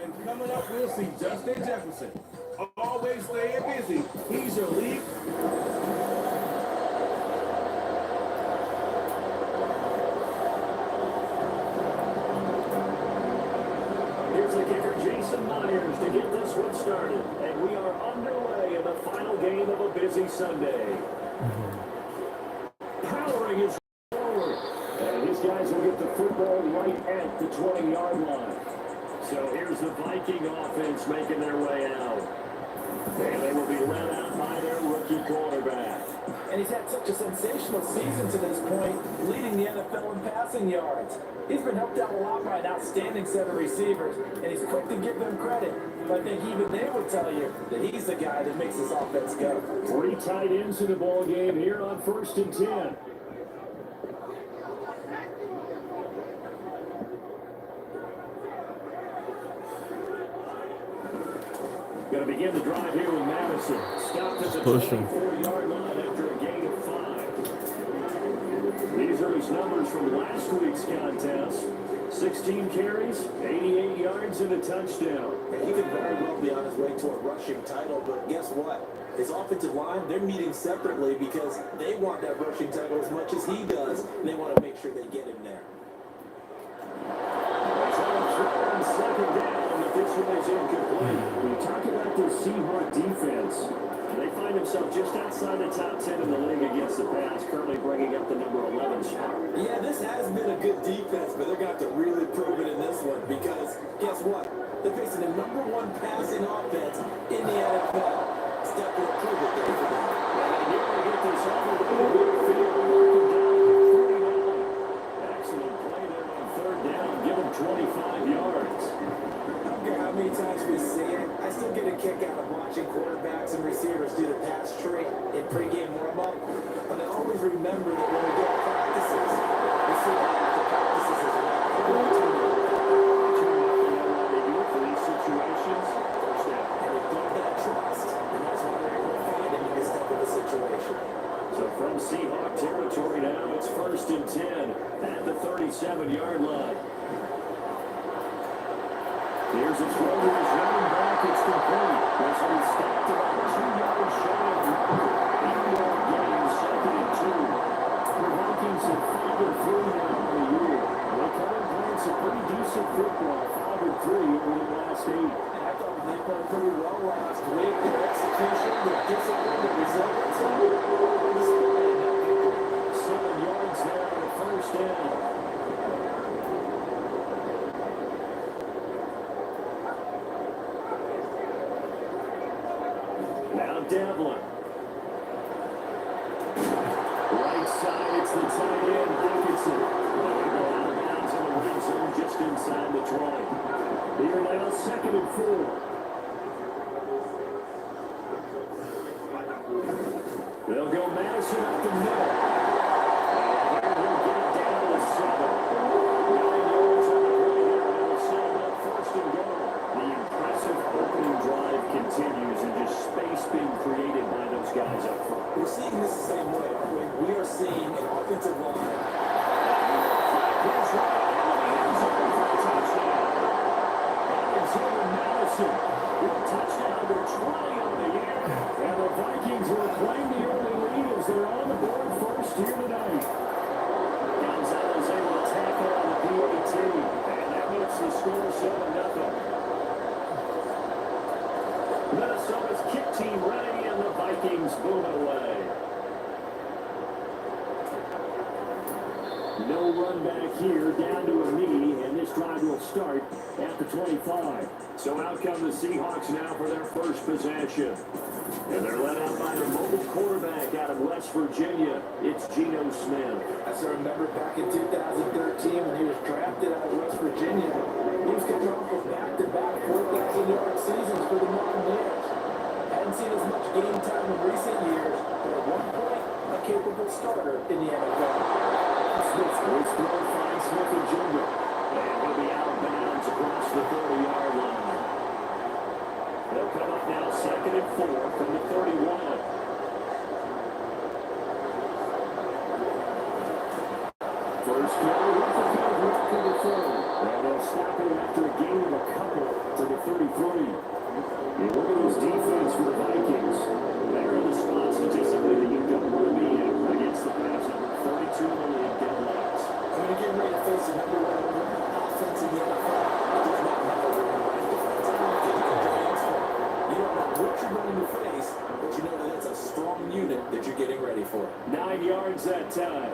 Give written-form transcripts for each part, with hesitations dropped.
And coming up, we'll see Justin Jefferson. Always staying busy. He's your lead. Here's the kicker, Jason Myers, to get this one started. And we are underway in the final game of a busy Sunday. Powering his forward. And these guys will get the football right at the 20-yard line. So here's the Viking offense making their way out. And they will be led out by their rookie quarterback. And he's had such a sensational season to this point, leading the NFL in passing yards. He's been helped out a lot by an outstanding set of receivers, and he's quick to give them credit. But I think even they will tell you that he's the guy that makes this offense go. 3 tight ends in the ball game here on 1st and 10. Going to begin the drive here with Madison. Stopped at the 24-yard line after a gain of 5. These are his numbers from last week's contest. 16 carries, 88 yards, and a touchdown. And he could very well be on his way to a rushing title, but guess what? His offensive line, they're meeting separately because they want that rushing title as much as he does, and they want to make sure they get him there. Second down, but this one is incomplete. We talk about the Seahawks defense. They find themselves just outside the top 10 in the league against the pass, currently bringing up the number 11 spot. Yeah, this has been a good defense, but they're going to have to really prove it in this one because guess what? They're facing the number 1 passing offense in the NFL. It's definitely a prove it day for them. And they nearly get this all the way to midfield, knocking down at 39. Excellent play there on 3rd down, give them 25 yards. How many times we see it, I still get a kick out of watching quarterbacks and receivers do the pass tree in pregame warm-up, but I always remember that when we go to practices, we see that after practices as well. They do it for these situations. And they build that trust, and that's why they're able to find him in this type of a situation. So from Seahawk territory now, it's 1st and 10 at the 37-yard line. Here's a throw to his running back. It's complete. This one stopped about 2 yards shy of the 8-yard gain, 2nd and 2. The Vikings have 5-3 now on the year. They covered playing some pretty decent football, 5-3 over the last 8. And I thought they played pretty well last week. Their execution, their discipline, their resilience. 7 yards there on the 1st down. Devlin. Right side, it's the tight end, Dickinson. They go out of bounds in the red zone just inside the 20. Here now, 2nd and 4. They'll go Madison up the middle. And he'll get it down to 7. 9 yards on the play here. They'll set him up 1st and goal. The impressive opening drive continues and just space being created by those guys up front. We're seeing this the same way, aren't we? We are seeing an offensive line. Here's right into the end zone for a touchdown. And it's over Madison. With a touchdown to 20 on the year. And the Vikings will claim the early lead as they're on the board 1st here tonight. Gonzalez able to tackle on the PAT. And that makes the score 7-0. Minnesota's kick team ready, and the Vikings boom it away. No run back here, down to a knee, and this drive will start at the 25. So out come the Seahawks now for their first possession. And they're led out by the mobile quarterback out of West Virginia. It's Geno Smith. I still remember back in 2013 when he was drafted out of West Virginia. He was coming off of back-to-back 4,000-yard seasons for the Mountaineers. Hadn't seen as much game time in recent years, but at one point, a capable starter in the NFL. Smith will throw, find Smith and Jr. And he'll be out of bounds across the 30-yard line. They'll come up now 2nd and 4 from the 31. First carry with the field, to the 30. And they'll stop him after a gain of a couple to the that time.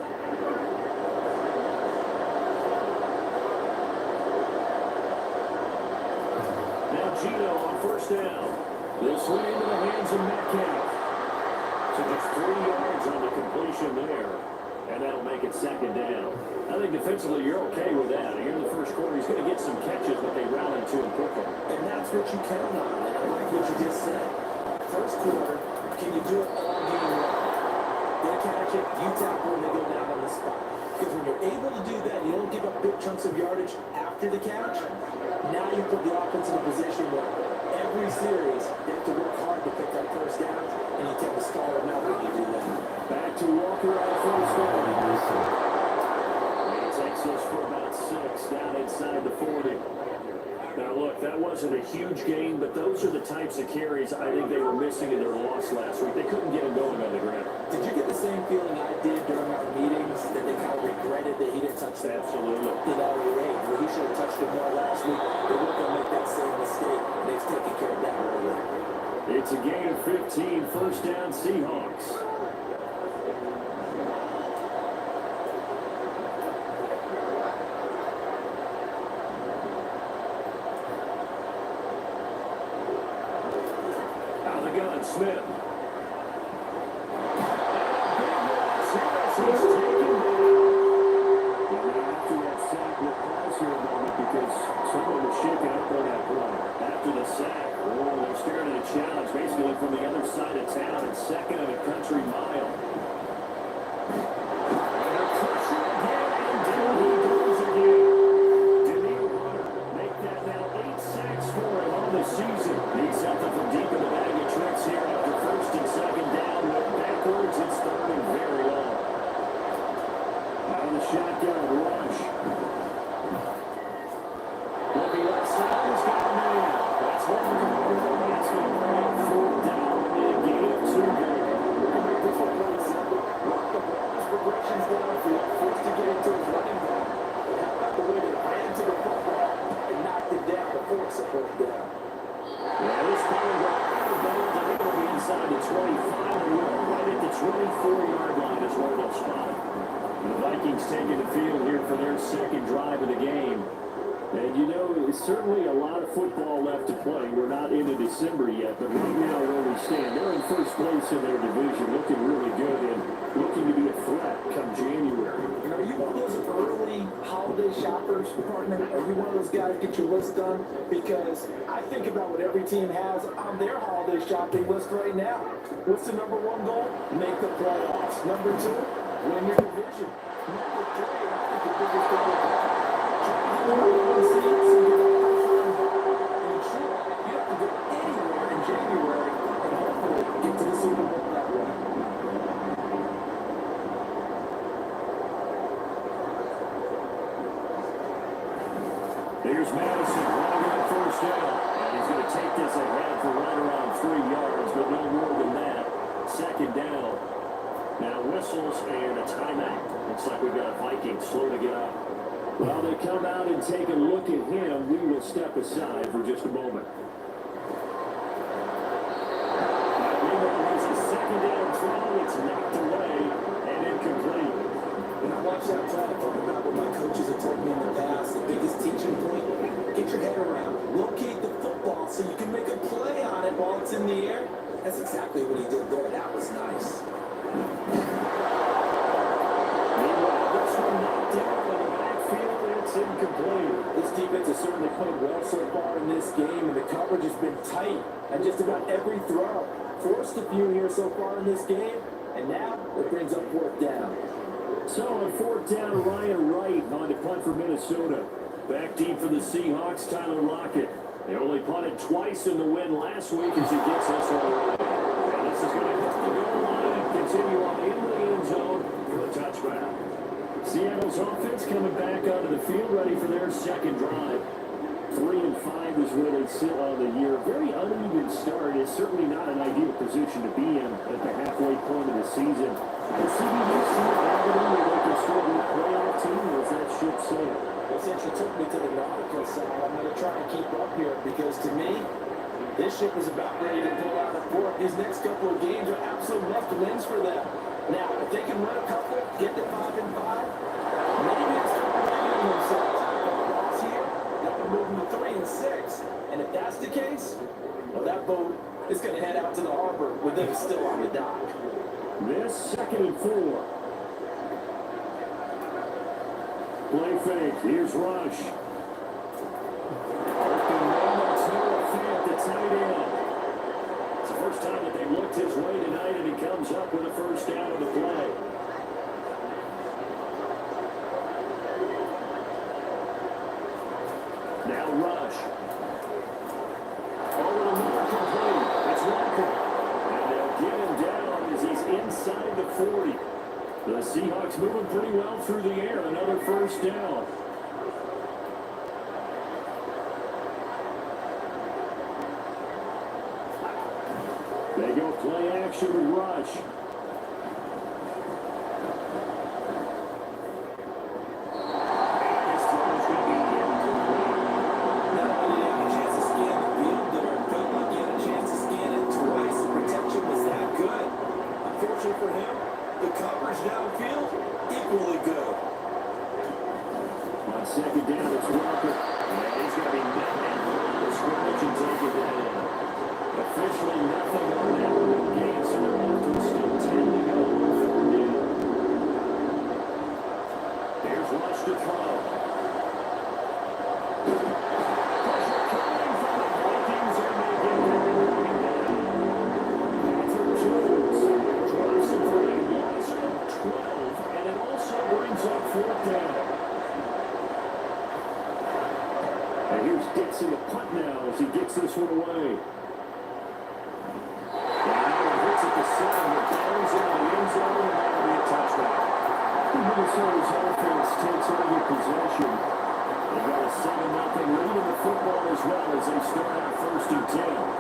Now Gino on first down. This one into the hands of Metcalf. So just 3 yards on the completion there. And that'll make it second down. I think defensively you're okay with that. Here in the first quarter, he's going to get some catches, but they rally to him quickly. And that's what you count on. And I like what you just said. First quarter, can you do it all game long? They catch it, you tackle, and they go down on the spot. Because when you're able to do that, you don't give up big chunks of yardage after the catch. Now you put the offense in a position where every series, they have to work hard to pick up first downs, and you take a smaller amount when you do that. Back to Walker on first down. He takes us for about 6 down inside the 40. Now look, that wasn't a huge gain, but those are the types of carries I think they were missing in their loss last week. They couldn't get him going on the ground. Did you get the same feeling I did during our meetings, that they kind of regretted that he didn't touch that? Absolutely. You know, well, he should have touched it more last week. They weren't going to make that same mistake. They've taken care of that earlier. It's a gain of 15, first down Seahawks. Smith. After that sack, we'll pause here a moment because someone was shaking up on that play. After the sack, they're staring at a challenge basically from the other side of town and second and a country mile. And a pressure again, and down he goes again. Daniel Hunter make that now 8 sacks for him on the season. He's something from deep in the bag of tricks here after first and second down. Went backwards, it's third and very long. Out of the shotgun rush. Looking left side, he's got a man. That's one for the ball. That's going to bring up 4th down in a game of 2 games. This one really simple. Walk the ball as progressions downfield, forced to get into his running back. And how about the way they ran to the football and knocked it down before it's a 4th down? Yeah, this time got out of bounds. I think it'll be inside the 25, and we're right at the 24-yard line is where they'll spot it. The Vikings taking the field here for their second drive of the game. And you know, it's certainly a lot of football left to play. We're not into December yet, but right now where we stand, they're in first place in their division, looking really good and looking to be a threat come January. And are you one of those early holiday shoppers, partner? Are you one of those guys get your list done? Because I think about what every team has on their holiday shopping list right now. What's the number 1 goal? Make the playoffs. Number 2, win your division. Number 3, I think the biggest goal of all, try to get number 1 seeds and get a high-flying ball. And sure, you have to go anywhere in January and hopefully get to the Super Bowl that way. Here's Madison running on first down. And he's going to take this ahead for right around 3 yards, but no more than that. Second down. Now whistles and a timeout. Looks like we've got a Viking slow to get up. While they come out and take a look at him, we will step aside for just a moment. Meanwhile, here's a second down throw. It's knocked away and incomplete. When I watch that play, I talk about what my coaches have told me in the past. The biggest teaching point, get your head around. Locate the football so you can make a play on it while it's in the air. That's exactly what he did there. That was nice. Meanwhile, this one knocked down in the backfield. It's incomplete. This defense has certainly played well so far in this game, and the coverage has been tight on just about every throw. Forced a few here so far in this game, and now it brings up 4th down. So on 4th down, Ryan Wright on to punt for Minnesota. Back deep for the Seahawks, Tyler Lockett. They only punted twice in the win last week as he gets us all right. And this is going to hit the goal line and continue on into the end zone for the touchback. Seattle's offense coming back onto the field, ready for their second drive. 3-5 is where they sit on the year. Very uneven start. It's certainly not an ideal position to be in at the halfway point of the season. The CBDC avenue where they can still be a playoff team, or is that ship sailed? Well, since you took me to the nautical side, I'm going to try and keep up here because to me, this ship is about ready to pull out of port. These next couple of games are absolute must-wins for them. Now, if they can win a couple, get to 5-5, maybe it's time to redeem themselves. But a loss here, that would move them to 3-6. And if that's the case, well, that boat is going to head out to the harbor with them still on the dock. This 2nd and 4. Play fake. Here's Rush. Open man, that's Noah Fant, the tight end. It's the first time that they've looked his way tonight, and he comes up with a first down of the play. Now Rush. Over the middle, complete. It's Walker. And they'll get him down as he's inside the 40. The Seahawks moving pretty well through the air. Another first down. They go play action with Rush. For him, the coverage downfield, equally good. On 2nd down, it's Walker. And he's going to be met at the scrimmage and take it down. Officially nothing on that one game, so they're off to still 10 to go on 4th down. Here's Rush to throw. Pressure coming from the Vikings, and they get there running down. Patrick Jones drives him for a loss of 12, and it also brings up 4th down. And here's Dixon to punt now as he gets this one away. Hits at the center, but bounds into the end zone, and that'll be a touchdown. Minnesota's offense takes over possession. They've got a 7-0 lead in the football as well as they start out 1st and 10.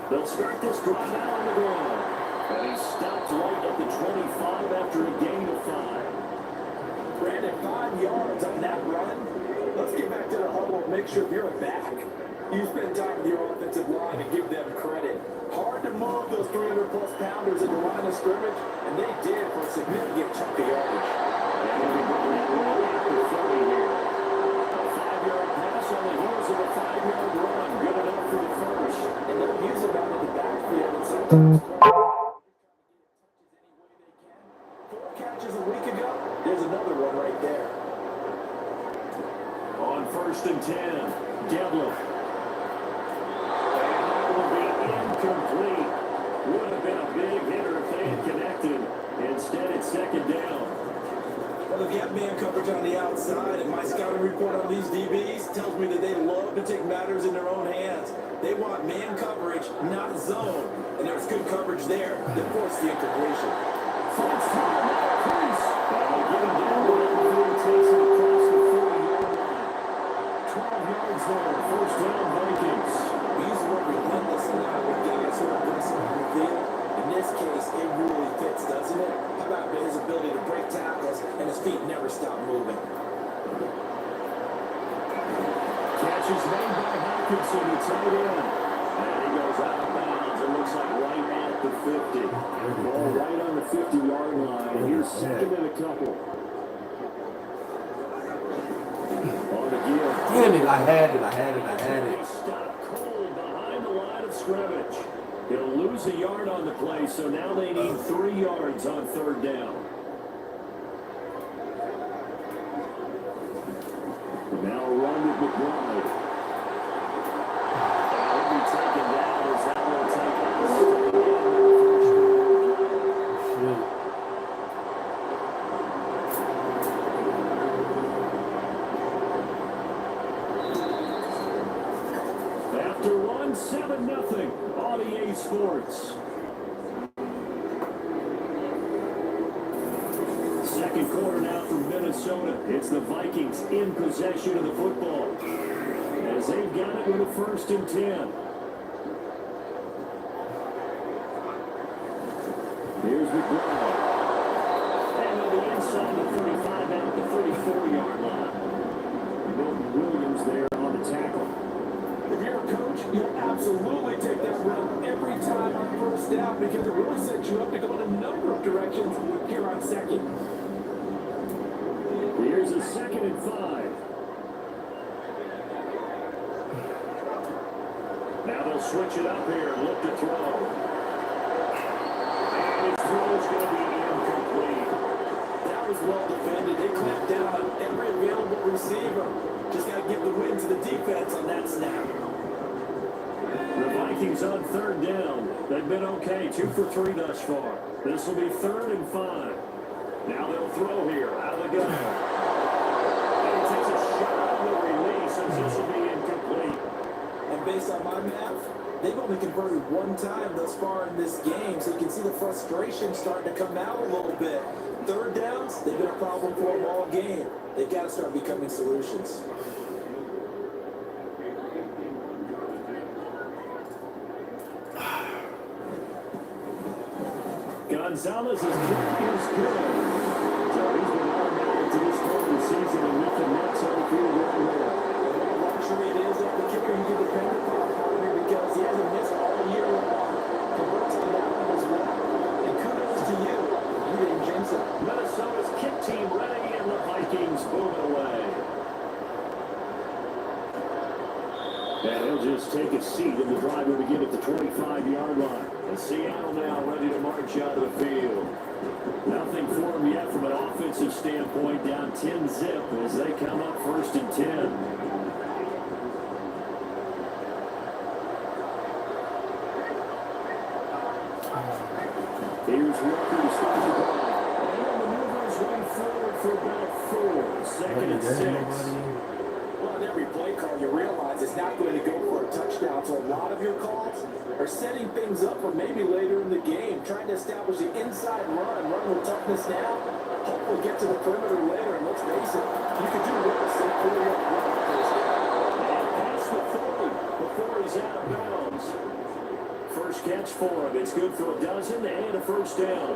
They'll start this drive out on the ground. And he stopped right at the 25 after a gain of 5. Brandon, 5 yards on that run. Let's get back to the huddle and make sure you're back. You spend time with your offensive line and give them credit. Hard to move those 300-plus pounders in the line of scrimmage, and they did for a significant chunk of yardage. And we'll be going that way after 30 here. A 5-yard pass on the heels of a 5-yard run. Good enough for the first. And they'll use it out of the backfield and sometimes 4 catches a week ago. There's another one right there. On 1st and 10, Devlin. And that will be incomplete. Would have been a big hitter if they had connected. Instead, it's 2nd down. Well, if you have man coverage on the outside, and my scouting report on these DBs tells me that they love to take matters in their own hands. They want man coverage, not zone. And there's good coverage there that forced the incompletion. First time, Chris. And they get him down to the field, takes it across the 40-yard line. 12 yards there, first down, Vikings. He's working relentless now with guys who are aggressive on the field. In this case, it really fits, doesn't it? How about his ability to break tackles and his feet never stop moving? Catch is made by Hawkinson, the tight end. And he goes out of bounds. It looks like right at the 50. Ball right on the 50-yard line. And here's 2nd and a couple. On the gear. Damn it, I had it. Stop cold behind the line of scrimmage. He'll lose a yard on the play, so now they need 3 yards on 3rd down. Now a run with McBride. And he'll be taken down as that will take us. After one, 7-0 on EA Sports. Second quarter now from Minnesota. It's the Vikings in possession of the football as they've got it with a 1st and 10. Here's McBride. And on the inside, the 35 out the 34-yard line. Milton Williams there on the tackle. If you're a coach, you'll absolutely out because it really sets you up to go in a number of directions here on second. Here's a 2nd and 5. Now they'll switch it up here and look to throw. And his throw is going to be incomplete. That was well defended. They clamped down on every available receiver. Just got to give the win to the defense on that snap. The Vikings on 3rd down. They've been okay, 2 for 3 thus far. This will be 3rd and 5. Now they'll throw here, out of the gun. And he takes a shot on the release, as this will be incomplete. And based on my math, they've only converted one time thus far in this game, so you can see the frustration starting to come out a little bit. 3rd downs, they've been a problem for them all game. They've got to start becoming solutions. Gonzalez's kick is good. So he's been automatic to this point of the season and with the Nets on the field right now. What a luxury it is that the kicker you can depend upon, partner, because he hasn't missed all year long. Converts to that one as well. And kudos to you. You didn't jinx it. Minnesota's kick team ready, and the Vikings boom it away. And he'll just take a seat, and the drive will begin at the 25-yard line. And Seattle now ready to march out of the field. Nothing for them yet from an offensive standpoint, down 10-zip as they come up 1st and 10. Here's Walker to start the ball. And the maneuvers right forward for about 4. 2nd and 6. Well, on every play call, you realize it's not going to go for a touchdown. So a lot of your calls are setting things up for maybe later in the game, trying to establish the inside run with toughness now. Hopefully get to the perimeter later. And let's face it, you could do worse than pulling up run first down. And past the 40 before he's out of bounds. First catch for him. It's good for a dozen and a 1st down.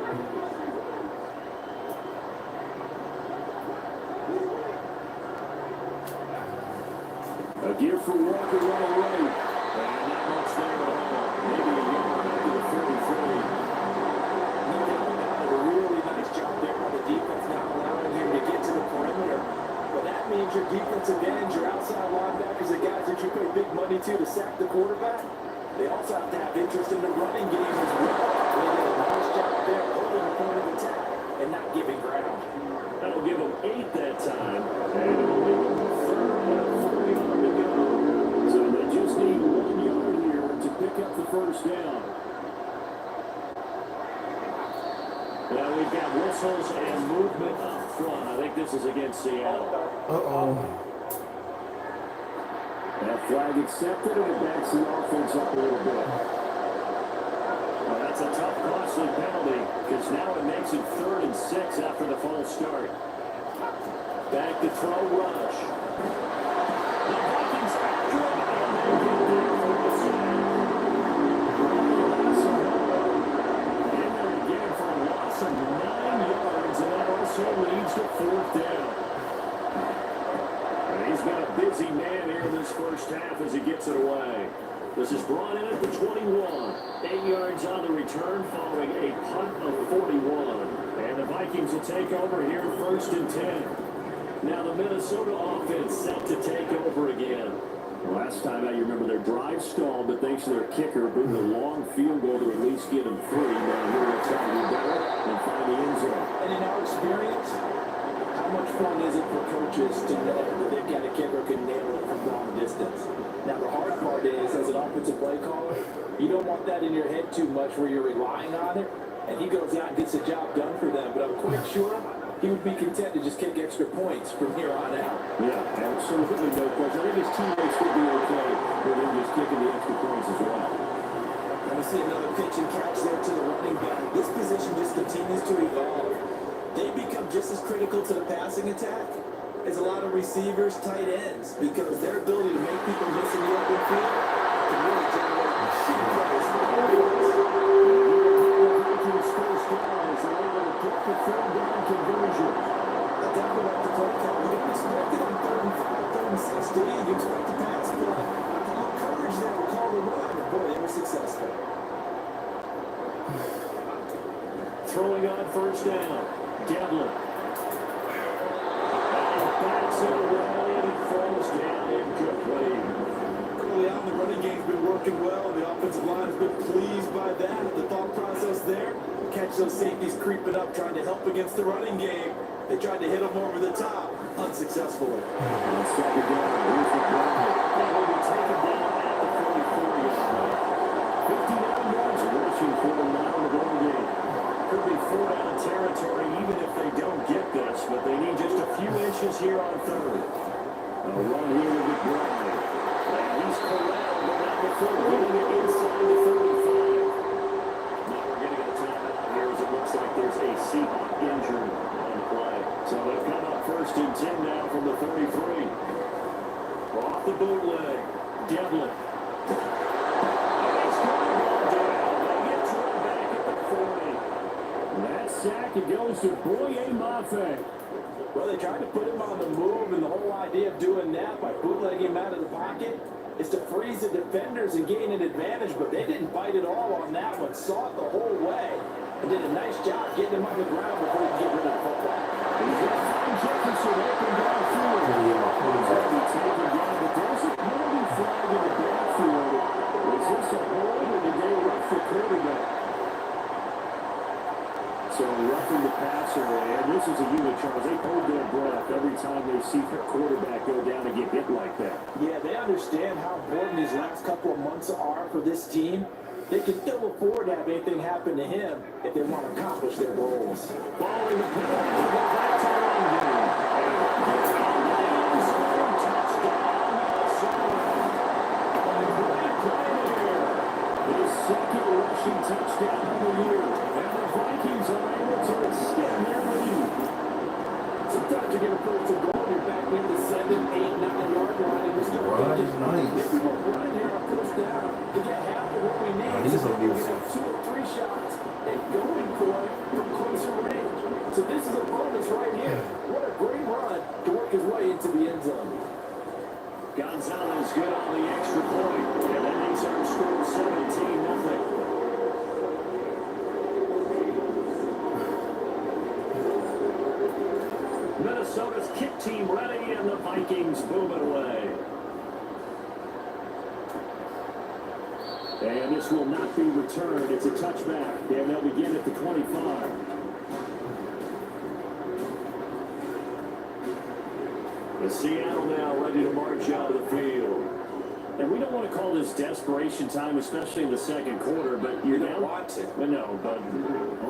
A gear for Walker right away. And not much there at all. Maybe a yard after the 43. No doubt about it. A really nice job there by the defense, not allowing him to get to the perimeter. But that means your defensive ends, your outside linebackers, the guys that you pay big money to sack the quarterback, they also have to have interest in the running game as well. They did a nice job there holding the point of attack and not giving ground. That'll give them 8 that time. And it'll leave them 3rd and 40 to go. So they just need 1 yard here to pick up the 1st down. Now we've got whistles and movement up front. I think this is against Seattle. Uh-oh. That flag accepted, and it backs the offense up a little bit. Well, that's a tough, costly penalty, because now it makes it 3rd and 6 after the false start. Back to throw rush. The Vikings after him, and they get there for the sack. In there again for a loss of 9 yards, and that also leads to 4th down. And he's got a busy man here in this first half as he gets it away. This is brought in at the 21. 8 yards on the return following a punt of 41. And the Vikings will take over here 1st and 10. Now the Minnesota offense set to take over again. Last time out, you remember their drive stalled, but thanks to their kicker, bring the long field goal to at least get them free. Now here they're trying to do better and find the end zone. And in our experience, how much fun is it for coaches to know that they've got a kicker who can nail it from long distance? Now, the hard part is, as an offensive play caller, you don't want that in your head too much where you're relying on it, and he goes out and gets the job done for them. But I'm quite sure he would be content to just kick extra points from here on out. Yeah, absolutely no question. I think his teammates would be okay with him just kicking the extra points as well. And we see another pitch and catch there to the running back. This position just continues to evolve. They become just as critical to the passing attack as a lot of receivers, tight ends, because their ability to make people miss in the open field can really generate big plays for the offense. First down as they're able to get the 3rd down conversion. I definitely like the play call. You don't expect it on 3rd and 5, 3rd and 6, do you? You expect the pass, but a little courage there to call the run. Boy, they were successful. Throwing on first down. Devlin. And backs it away. And he falls down incomplete. Early on, the running game's been working well. The offensive line has been pleased by that. The thought process there, catch those safeties creeping up, trying to help against the running game. They tried to hit them over the top, unsuccessfully. On second down, here's the play. And will be taken down at the 44-yard line. 59 yards rushing for them now in the ball game. Could be 4-down territory even if they don't get this, but they need just a few inches here on third. A run here with McBride. And he's corralled around the field, getting it inside the 35. Now we're getting a timeout here as it looks like there's a Seahawk injured on the play. So they've come up 1st and 10 now from the 33. Off the bootleg. Devlin. Sack, it goes to Boye Mafe. Well, they tried to put him on the move, and the whole idea of doing that by bootlegging him out of the pocket is to freeze the defenders and gain an advantage, but they didn't bite at all on that one. Saw it the whole way and did a nice job getting him on the ground before he could get rid of the football. He's got to find Jefferson open downfield. He's going to be taken down, but there's a penalty flag in the backfield. Was this a hold, or did they rush the quarterback? So roughing the passer, and this is a unit, Charles. They hold their breath every time they see their quarterback go down and get hit like that. Yeah, they understand how important these last couple of months are for this team. They can still afford to have anything happen to him if they want to accomplish their goals. Following the penalty, they go back to the run game. His second rushing touchdown of the year. And the Vikings are able to extend their lead. Sometimes you're going to put some goal in your back in the 7, 8, 9-yard line, and we're still Nice. if we were running here on first down to get half of what we need, These so are we good. can have 2 or 3 shots and going for it from closer range. So this is a bonus right here. What a great run to work his way into the end zone. Gonzalez good on the extra point. And that makes our score 17-0. Minnesota's kick team ready, and the Vikings boom it away. And this will not be returned. It's a touchback, and they'll begin at the 25. The Seattle now ready to march out of the field. And we don't want to call this desperation time, especially in the second quarter, but you're down. Want to. Well, no, but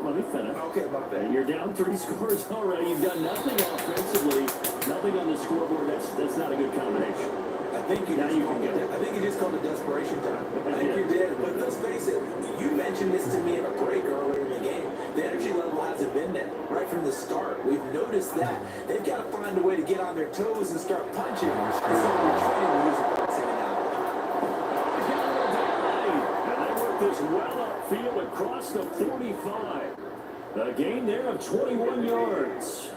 let me finish. Okay, my bad. You're down 3 scores already. You've done nothing offensively, nothing on the scoreboard. That's not a good combination. I think you just called it desperation time. I think you did. But let's face it, you mentioned this to me in a break earlier in the game. The energy level hasn't been there right from the start. We've noticed that. They've got to find a way to get on their toes and start punching instead of retreating and using boxing it out. And they work this well upfield across the 45. A gain there of 21 yards.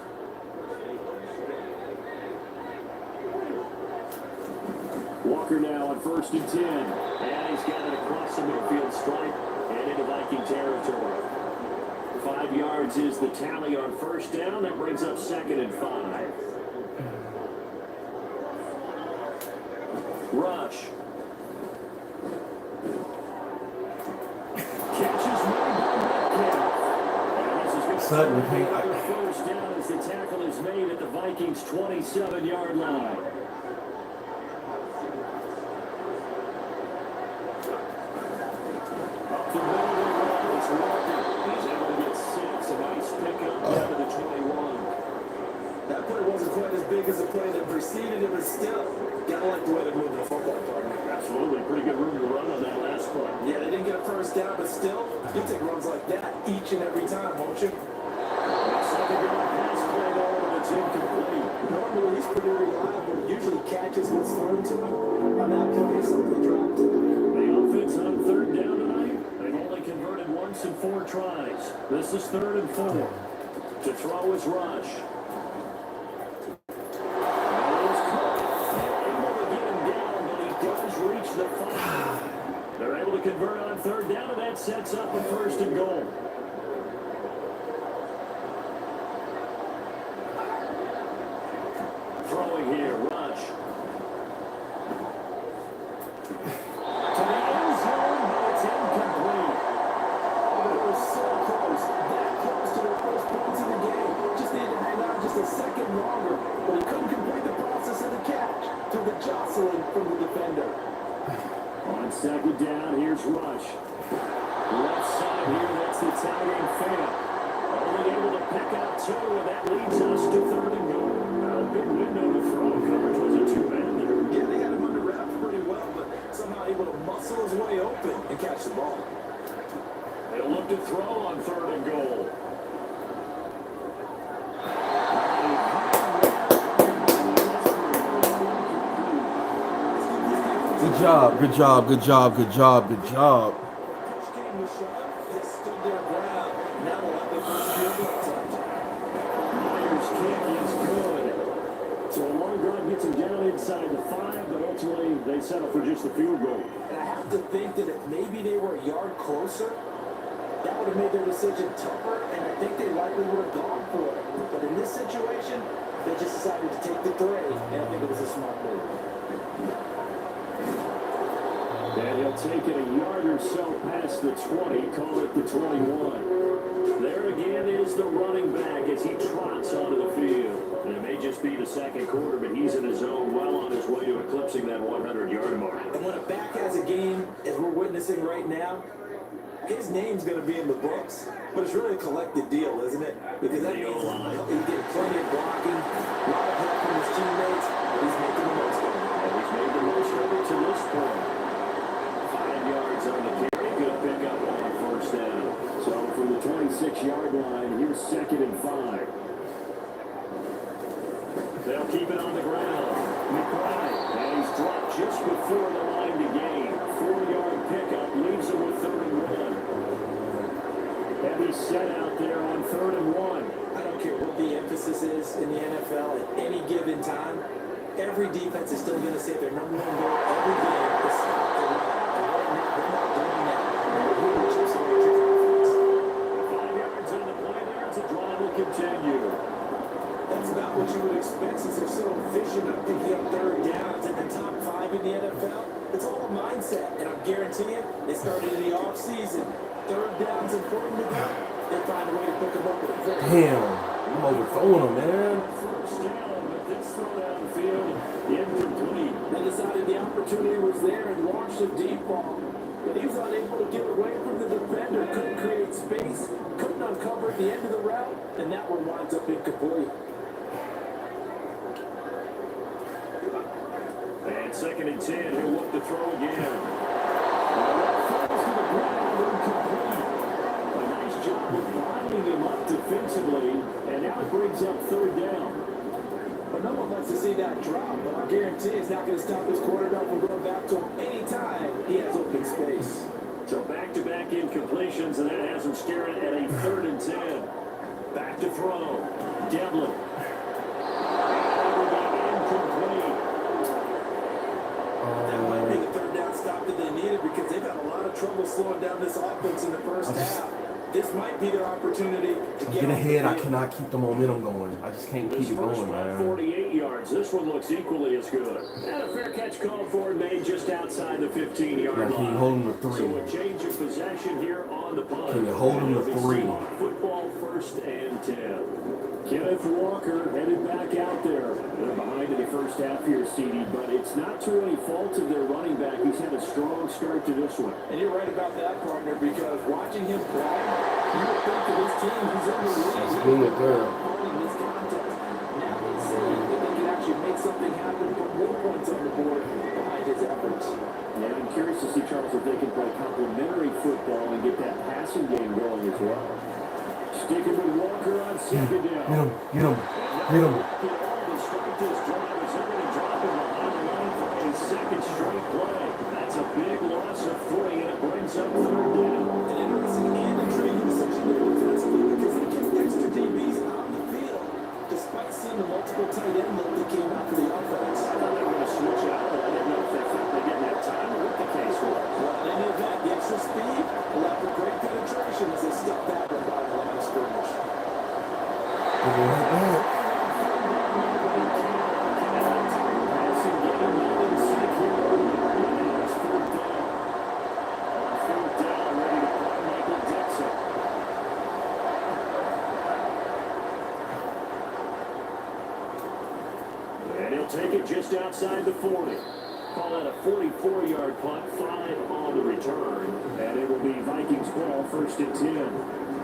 Walker now on 1st and 10. And he's got it across the midfield stripe and into Viking territory. 5 yards is the tally on first down. That brings up 2nd and 5. Rush. Catches made by Metcalf. And this is going to Sutton, be another first down as the tackle is made at the Vikings' 27-yard line. Up the middle of the run, it's Walker. He's able to get 6. A nice pickup down to the 21. That play wasn't quite as big as the play that preceded it, but still, gotta like the way they're moving the football, partner. Absolutely. Pretty good room to run on that last play. Yeah, they didn't get a first down, but still, you take runs like that each and every time, won't you? Second down pass play though, and it's incomplete. Normally, he's pretty reliable. Usually catches what's thrown to him. On that play, something dropped it. The offense on 3rd down tonight. They've only converted once in 4 tries. This is 3rd and 4. To throw is Rush. Able to get him down, but he does reach the 5. They're able to convert on third down, and that sets up a 1st and goal. Throwing here, Rush. To the end zone, but it's incomplete. They were so close, that close to their first points in the game. Just needed to hang on just a second longer, but he couldn't complete the process of the catch through the jostling from the defender. On 2nd down, here's Rush. Left side here, that's the Italian fan. Only able to pick up 2, and that leads us to 3rd and goal. A big window to throw. Coverage wasn't too bad there. Yeah, they had him under wraps pretty well, but somehow able to muscle his way open and catch the ball. They'll look to throw on 3rd and goal. Good job, good job, good job, good job, good job. Pitch game was sharp. They stood their ground. Now they'll have their first field goal attempt. Myers' kick is good. So a long drive gets him down inside the 5, but ultimately they settle for just the field goal. And I have to think that if maybe they were a yard closer, that would have made their decision tougher, and I think they likely would have gone for it. But in this situation, they just decided to take the 3, and I think it was a smart move. And he'll take it a yard or so past the 20, call it the 21. There again is the running back as he trots onto the field. And it may just be the 2nd quarter, but he's in his zone, well on his way to eclipsing that 100-yard mark. And when a back has a game, as we're witnessing right now, his name's going to be in the books, but it's really a collective deal, isn't it? Because that means he's getting plenty of blocking, a lot of help from his teammates, but he's making the most of it. And he's made the most of it to this point. 5 yards on the carry, good pickup on 1st down. So from the 26-yard line, here's 2nd and 5. They'll keep it on the ground. McBride, and he's dropped just before the line to gain. 4-yard pickup leaves him with 3rd and 1. Heavy set out there on 3rd and 1. I don't care what the emphasis is in the NFL at any given time. Every defense is still going to say their number 1 goal every game is stop the run. And right now, they're not doing that. They're really chips away at your offense. 5 yards on the play there. The drive will continue. That's about what you would expect since they're so efficient at picking up 3rd downs in the top 5 in the NFL. It's all a mindset, and I'm guaranteeing they started in the offseason. 3rd downs important to them. They find a way to pick them up with a very Damn, I'm overthrowing him, man. 1st down, but this throw downfield incomplete. They decided the opportunity was there and launched a deep ball. But he was unable to get away from the defender, couldn't create space, couldn't uncover at the end of the route, and that one winds up incomplete. And 2nd and 10, he'll look to throw again. Falls to the ground, incomplete. A nice job of lining him up defensively, and now it brings up 3rd down. But no one wants to see that drop, but I guarantee it's not going to stop his quarterback from going back to him anytime he has open space. So back-to-back incompletions, and that has him staring at a 3rd and 10. Back to throw. Devlin. Incomplete. That might be the 3rd down stop that they needed because they've had a lot of trouble slowing down this offense in the first half. This might be their opportunity to Get ahead, I cannot keep the momentum going. I just can't keep it going, man. 48 yards. This one looks equally as good. And a fair catch called for and made just outside the 15-yard line. Can you hold him to 3? So a change of possession here on the punt. Can you hold him to 3? Football 1st and 10. Kenneth Walker headed back out there. They're behind in the first half here, CD, but it's not to any fault of their running back. He's had a strong start to this one. And you're right about that, partner, because watching him play, you would think of this team who's in the league. That's good, girl. In this contest. Now he's saying that they can actually make something happen, put more points on the board behind his efforts. Yeah, I'm curious to see, Charles, if they can play complementary football and get that passing game going as well. Sticking with Walker on 2nd down. Get him, get him, get him. The strike this drive is they're going to drop him behind the line for a 2nd straight play. That's a big loss of 3, and it brings up 3rd down. An interesting and intriguing decision there defensively because they kept extra DBs on the field despite seeing the multiple tight end look that came out for the offense. I thought they were going to switch out, but I didn't know if they thought they didn't have time or what the case was. Well, in any event, the Left with great penetration as they stuck that one by the line of scrimmage. And he'll take it just outside the 40. Call that a 44-yard punt, 5 on the return. And it will be Vikings ball, 1st and 10.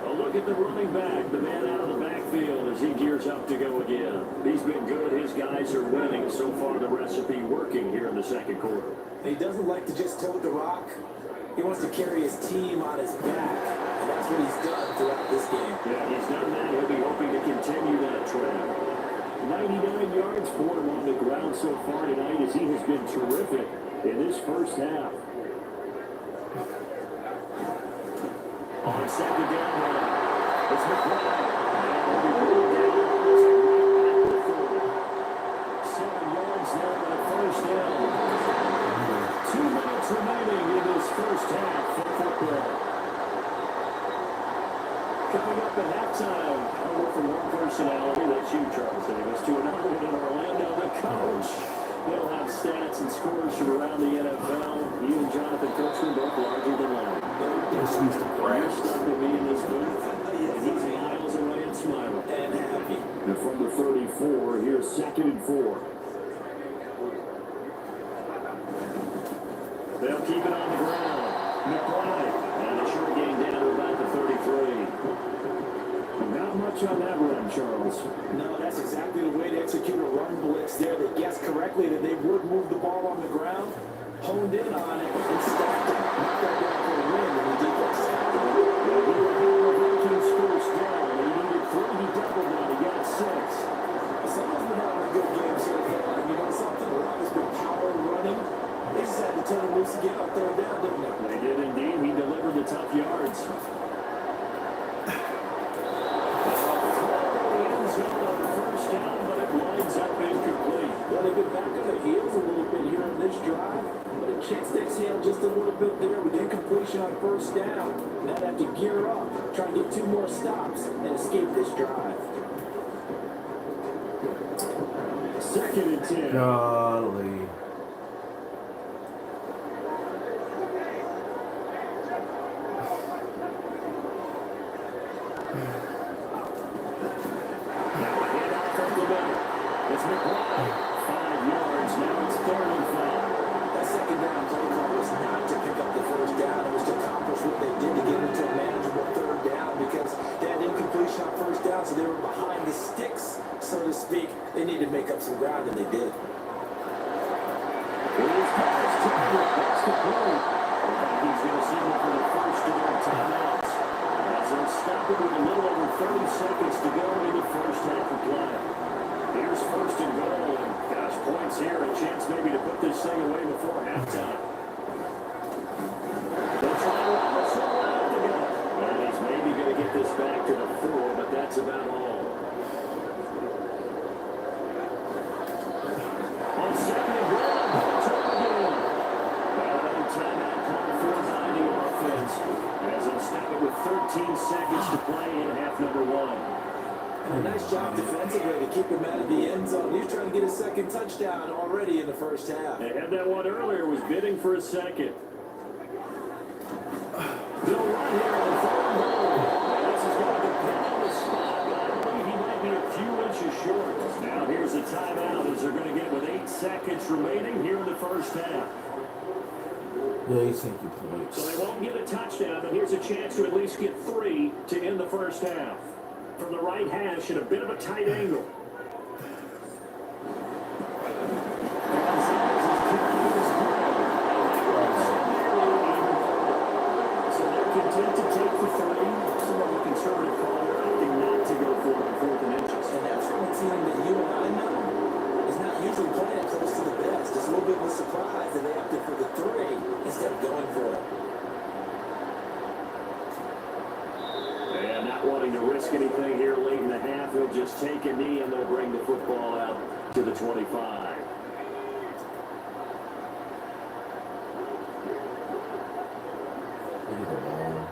A look at the running back, the man out of the backfield as he gears up to go again. He's been good. His guys are winning. So far, the recipe working here in the second quarter. He doesn't like to just tote the rock. He wants to carry his team on his back. And that's what he's done throughout this game. Yeah, he's done that. He'll be hoping to continue that trend. 99 yards for him on the ground so far tonight as he has been terrific in this first half. On second down, it's McBride. And he'll be brought down. 7 yards there on the first down. 2 minutes remaining in this first half for football. Coming up at halftime, over from one personality, that's you, Charles Davis, to another one in Orlando, the coach. They'll have stats and scores from around the NFL. You and Jonathan Coachman both larger than life. You're stuck with me in this booth, and he's miles away and smiling. And happy. And from the 34, here's 2nd and 4. They'll keep it on the ground. McBride, and a short gain down to about the 33. Not much on that run, Charles. No, that's exactly the way to execute a run blitz there. They guessed correctly that they would move the ball on the ground, honed in on it, and stopped it. Knocked that down for a win, and he did that. Well, he would have the Vikings first down. He needed 3. He doubled that. He got 6. Someone's been having a good game so far. And you know something? A lot has been power running. They just had to turn it loose again on 3rd down, didn't they? They did indeed. He delivered the tough yards. Well, they've been back on their heels a little bit here on this drive, but a chance to exhale just a little bit there with incompletion on 1st down. Now they have to gear up, try and get 2 more stops and escape this drive. 2nd and 10. Golly. It's McBride. 5 yards. Now it's 3rd and 5. That 2nd down play call was not to pick up the 1st down. It was to accomplish what they did to get into a manageable 3rd down because they had incompletion on 1st down, so they were behind the sticks, so to speak. They needed to make up some ground, and they did. Here's pass to that's the play. He's going to signal for the first of their timeouts. As they'll stop it with a little over 30 seconds to go in the first half of play. Here's 1st and goal, and gosh, points here, a chance maybe to put this thing away before halftime. They'll try to run this one out together. And he's maybe going to get this back to the 4, but that's about all. On 2nd and goal, they'll try again. Another timeout call for the offense, as they'll stop it with 13 seconds to play in half number 1. And a nice job defensively to keep him out of the end zone. He was trying to get his 2nd touchdown already in the first half. They had that one earlier, was bidding for a second. They'll run here on 3rd and goal. This is going to depend on the spot, but I believe he might be a few inches short. Now here's a timeout as they're going to get with 8 seconds remaining here in the first half. Yeah, he's taking points. So they won't get a touchdown, but here's a chance to at least get 3 to end the first half. From the right hash at a bit of a tight angle. So they're content to take the 3. Some of the conservative call opting not to go for it on 4th and inches. And that's from a team that you and I know is not usually playing close to the best. It's a little bit of a surprise that they opted for the 3 instead of going for it. And not wanting to risk anything here late in the half, they'll just take a knee and they'll bring the football out to the 25. Look at the ball.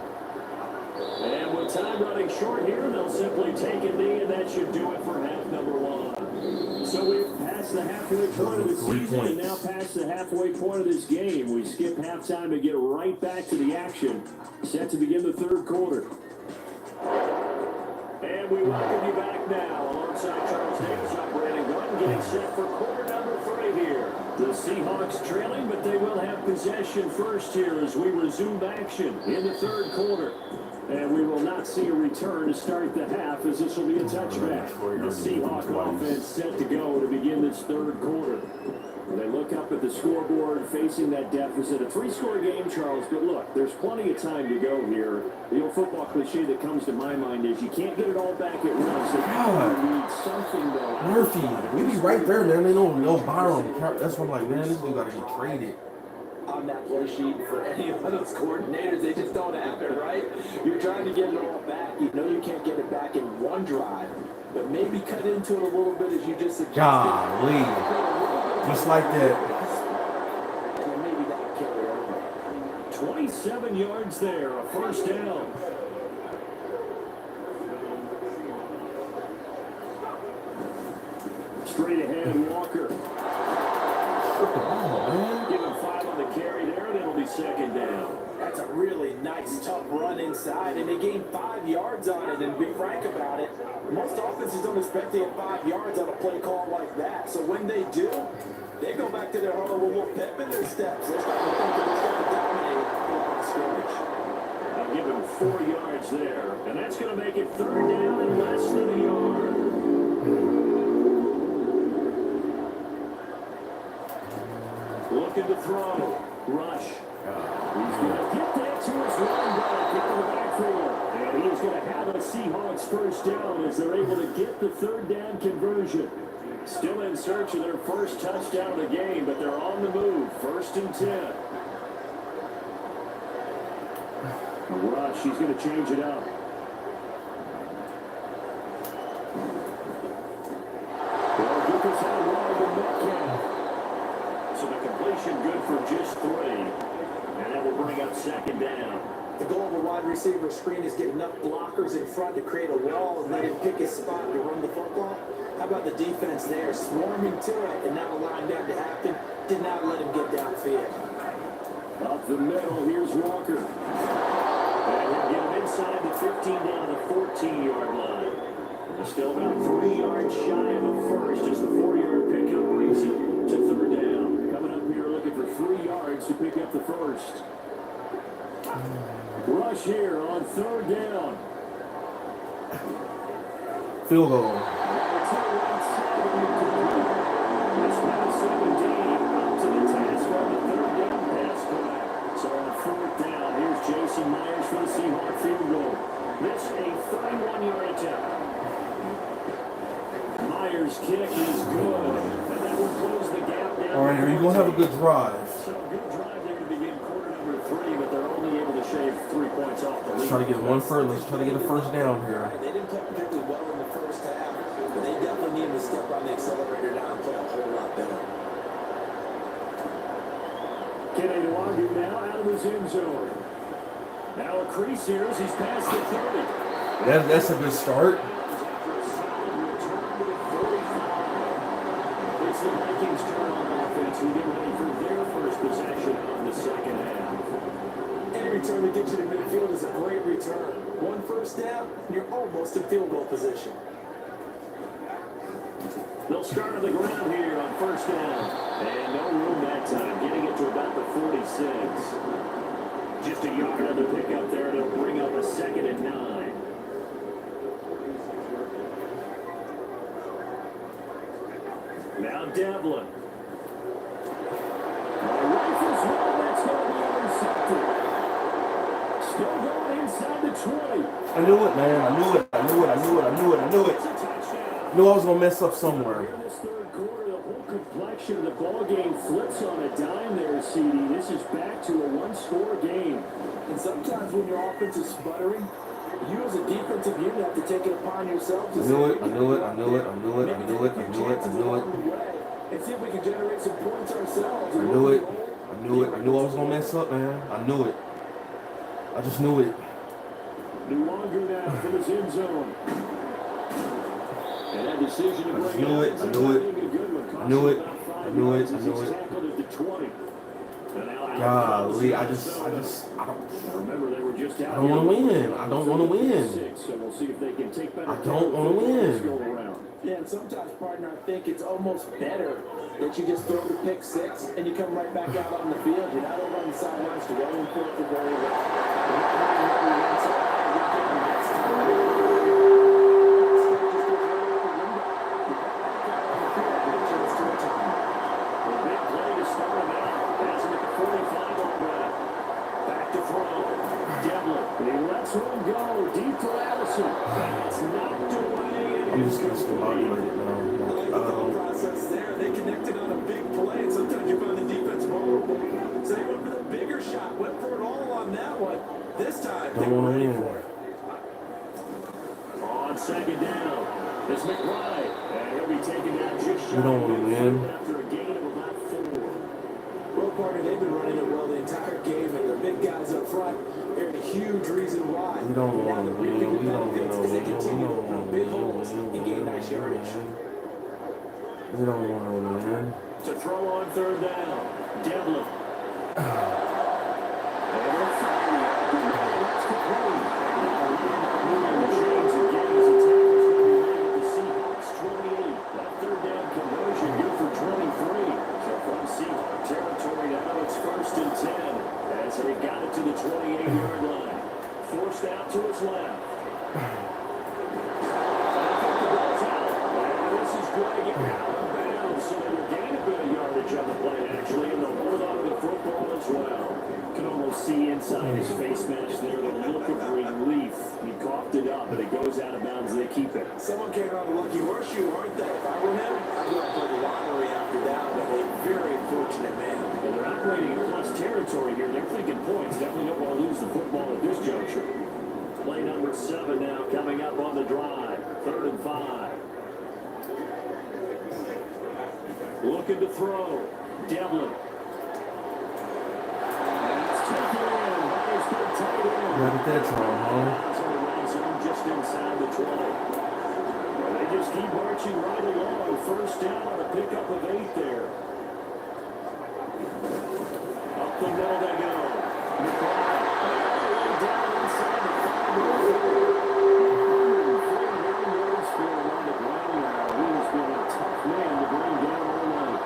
running short here, and they'll simply take a knee, and that should do it for half number one. So we've passed the halfway point of the season and now past the halfway point of this game. We skip halftime and get right back to the action. Set to begin the third quarter. And we welcome you back now alongside Charles Davis operating one, getting set for quarter number 3 here. The Seahawks trailing, but they will have possession first here as we resume action in the third quarter. And we will not see a return to start the half, as this will be a touchback. The Seahawk offense set to go to begin this third quarter. They look up at the scoreboard facing that deficit. A 3-score game, Charles, but look, there's plenty of time to go here. The old football cliche that comes to my mind is you can't get it all back at once. So you need something, though. Murphy, we be right there, man. They don't know Byron. That's why I'm like, man, this dude got to get traded. On that play sheet for any of those coordinators, they just don't have it, right? You're trying to get it all back. You know you can't get it back in one drive, but maybe cut into it a little bit as you just suggested. Golly. Just like that. And maybe that'll carry over. 27 yards there, a first down. Straight ahead, Walker. Give him 5 on the carry there, and it'll be second down. That's a really nice, tough run inside, and they gained 5 yards on it. And be frank about it, most offenses don't expect to get 5 yards on a play call like that. So when they do, they go back to their huddle with a little pep in their steps. They're starting to think that they're going to dominate the line of scrimmage. I'll give him 4 yards there, and that's going to make it third down and less than a yard. Looking to throw. Rush. He's going to get that to his running back into the backfield. And he's going to have a Seahawks first down as they're able to get the third down conversion. Still in search of their first touchdown of the game, but they're on the move. First and 10. Rush, he's going to change it up. Well, get this out wide to Metcalf. So the completion good for just 3. And that will bring up second down. The goal of a wide receiver screen is get enough blockers in front to create a wall and let him pick his spot to run the football. How about the defense there, swarming to it and not allowing that to happen? Did not let him get downfield. Up the middle, here's Walker. And he'll get him inside the 15 down to the 14-yard line. They're still about 3 yards shy of a first as the 4-yard pickup brings it to third down. Coming up here looking for 3 yards to pick up the first. Rush here on third down. Field goal. It's now 17 up to the task on the third down pass play. So on fourth down, here's Jason Myers for the Seahawks field goal. This a 31-yard attempt. Myers' kick is good, and that will close the gap down. All right, are you going to have a good drive? So good drive there to begin quarter number 3, but they're only able to shave 3 points off the lead. Let's try to get one first. Let's try to get a first down here. They didn't play particularly well in the first half, but they definitely need to step on the accelerator now and play a whole lot better. Kenny Nwangwu now out of his end zone. Now a crease here as he's past the 30. That's a good start. It's the Vikings' turn on offense. We get ready for their first possession of the second half. Any return to get you to midfield is a great return. One first down, you're almost in field goal position. They'll start on the ground here on first down. And no room that time, getting it to about the 46. Just a yard on the pickup there. It'll bring up a second and 9. Now Devlin. Rifles one, that's going to be intercepted. Still going inside the 20. I knew it, man. I knew it. I knew it. I knew it. I knew it. I knew it. It's a touchdown. Knew I was going to mess up somewhere. In this third quarter, the whole complexion of the ball game flips on a dime there, CD. This is back to a one-score game. And sometimes when your offense is sputtering, you as a defensive unit have to take it upon yourself to I knew it. I knew it. I knew it. I knew it. I knew it. I knew it. I knew it. And see if we can generate some points ourselves. I knew it. I knew it. I knew I was going to mess up, man. I knew it. I just knew it. No longer now for the end zone. And that decision to bring knew it. I knew it. I knew it. I knew it. I knew it. Golly, I don't want to win. I don't want to win. I don't want to win. Yeah, and sometimes, partner, I think it's almost better that you just throw the pick six and you come right back out on the field. You're not over on the sidelines to go and forth the very well. I'm just going to stimulate it now. Process there. They connected on a big play, and sometimes you find the defense vulnerable. So they went for the bigger shot, went for it all on that one. This time, Don't want to win. On second down, it's McBride, and he'll be taken down just We don't want to win. after a gain of about 4. Well, partner, they've been running it well the entire game, and their big guys up front. They're a huge reason why. We don't want to win. We don't want to because they win. continue to open up big holes and gain nice yardage. We don't want to win. To throw on third down, Devlin. They got it to the 28-yard line. Forced out to his left. This is Greg out of bounds, so they will gain a bit of yardage on the play, actually, and they'll hold on to the football as well. You can almost see inside his face mask there the look of relief. He coughed it up, but it goes out of bounds. They keep it. Someone came out a lucky horseshoe, aren't they? If I were him, I'd go for the lottery after that, but a very fortunate man. And they're operating in plus territory here. They're thinking points. Definitely don't want to lose the football at this juncture. Play number 7 now coming up on the drive. 3rd and 5. Looking to throw. Devlin. That's taken in by his good tight end. Not at that time, huh? Just inside the 20. They just keep marching right along. First down on a pickup of 8 there. Up the middle they go. McBride. Down inside the 5. He has been a tough man to bring down all night.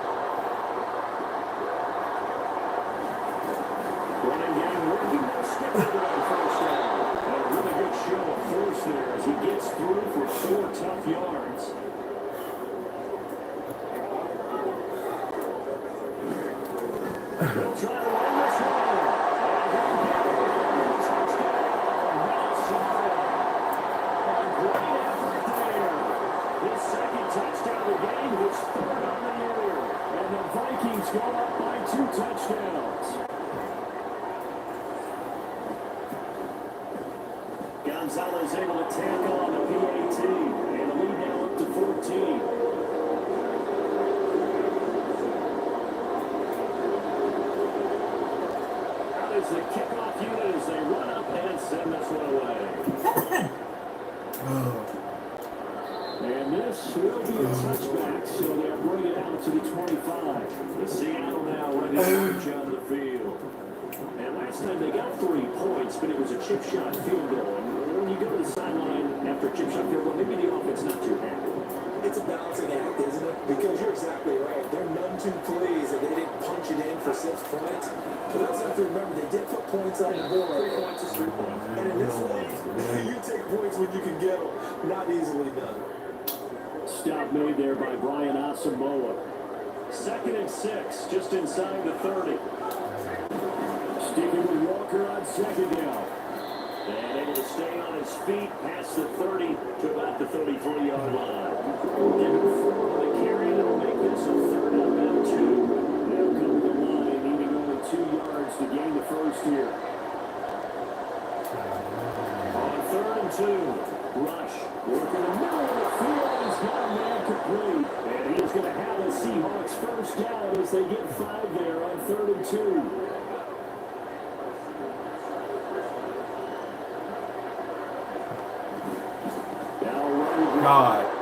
Running game working. Skipper on first down. A really good show of force there as he gets through for 4 tough yards. They'll try to run this one. Great effort there. His second touchdown of the game, his 3rd on the year. And the Vikings go up by 2 touchdowns. Gonzalez able to tackle on the PAT. And the lead now up to 14. The kickoff unit as they run up and send this one away. And this will be a touchback, so they'll bring it out to the 25. The Seattle now ready to march on the field. And last time they got 3 points, but it was a chip shot field goal. And when you go to the sideline after a chip shot field goal, maybe the offense not too happy. It's a balancing act, isn't it? Because you're exactly right. They're none too pleased that they didn't punch it in for 6 points. But you also have to remember, they did put points on the board. 3 points is 3 points. And in this league, you take points when you can get them. Not easily done. Stop made there by Brian Asamoah. 2nd and 6, just inside the 30. Sticking with Walker on second down. And able to stay on his feet past the 30 to about the 33-yard line. Give him 4 on the carry. That'll make this a 3rd and about 2. They'll come to the line, needing only 2 yards to gain the first here. On 3rd and 2, Rush working the middle of the field. He's got a man complete. And he is going to have the Seahawks first down as they get 5 there on 3rd and 2. God.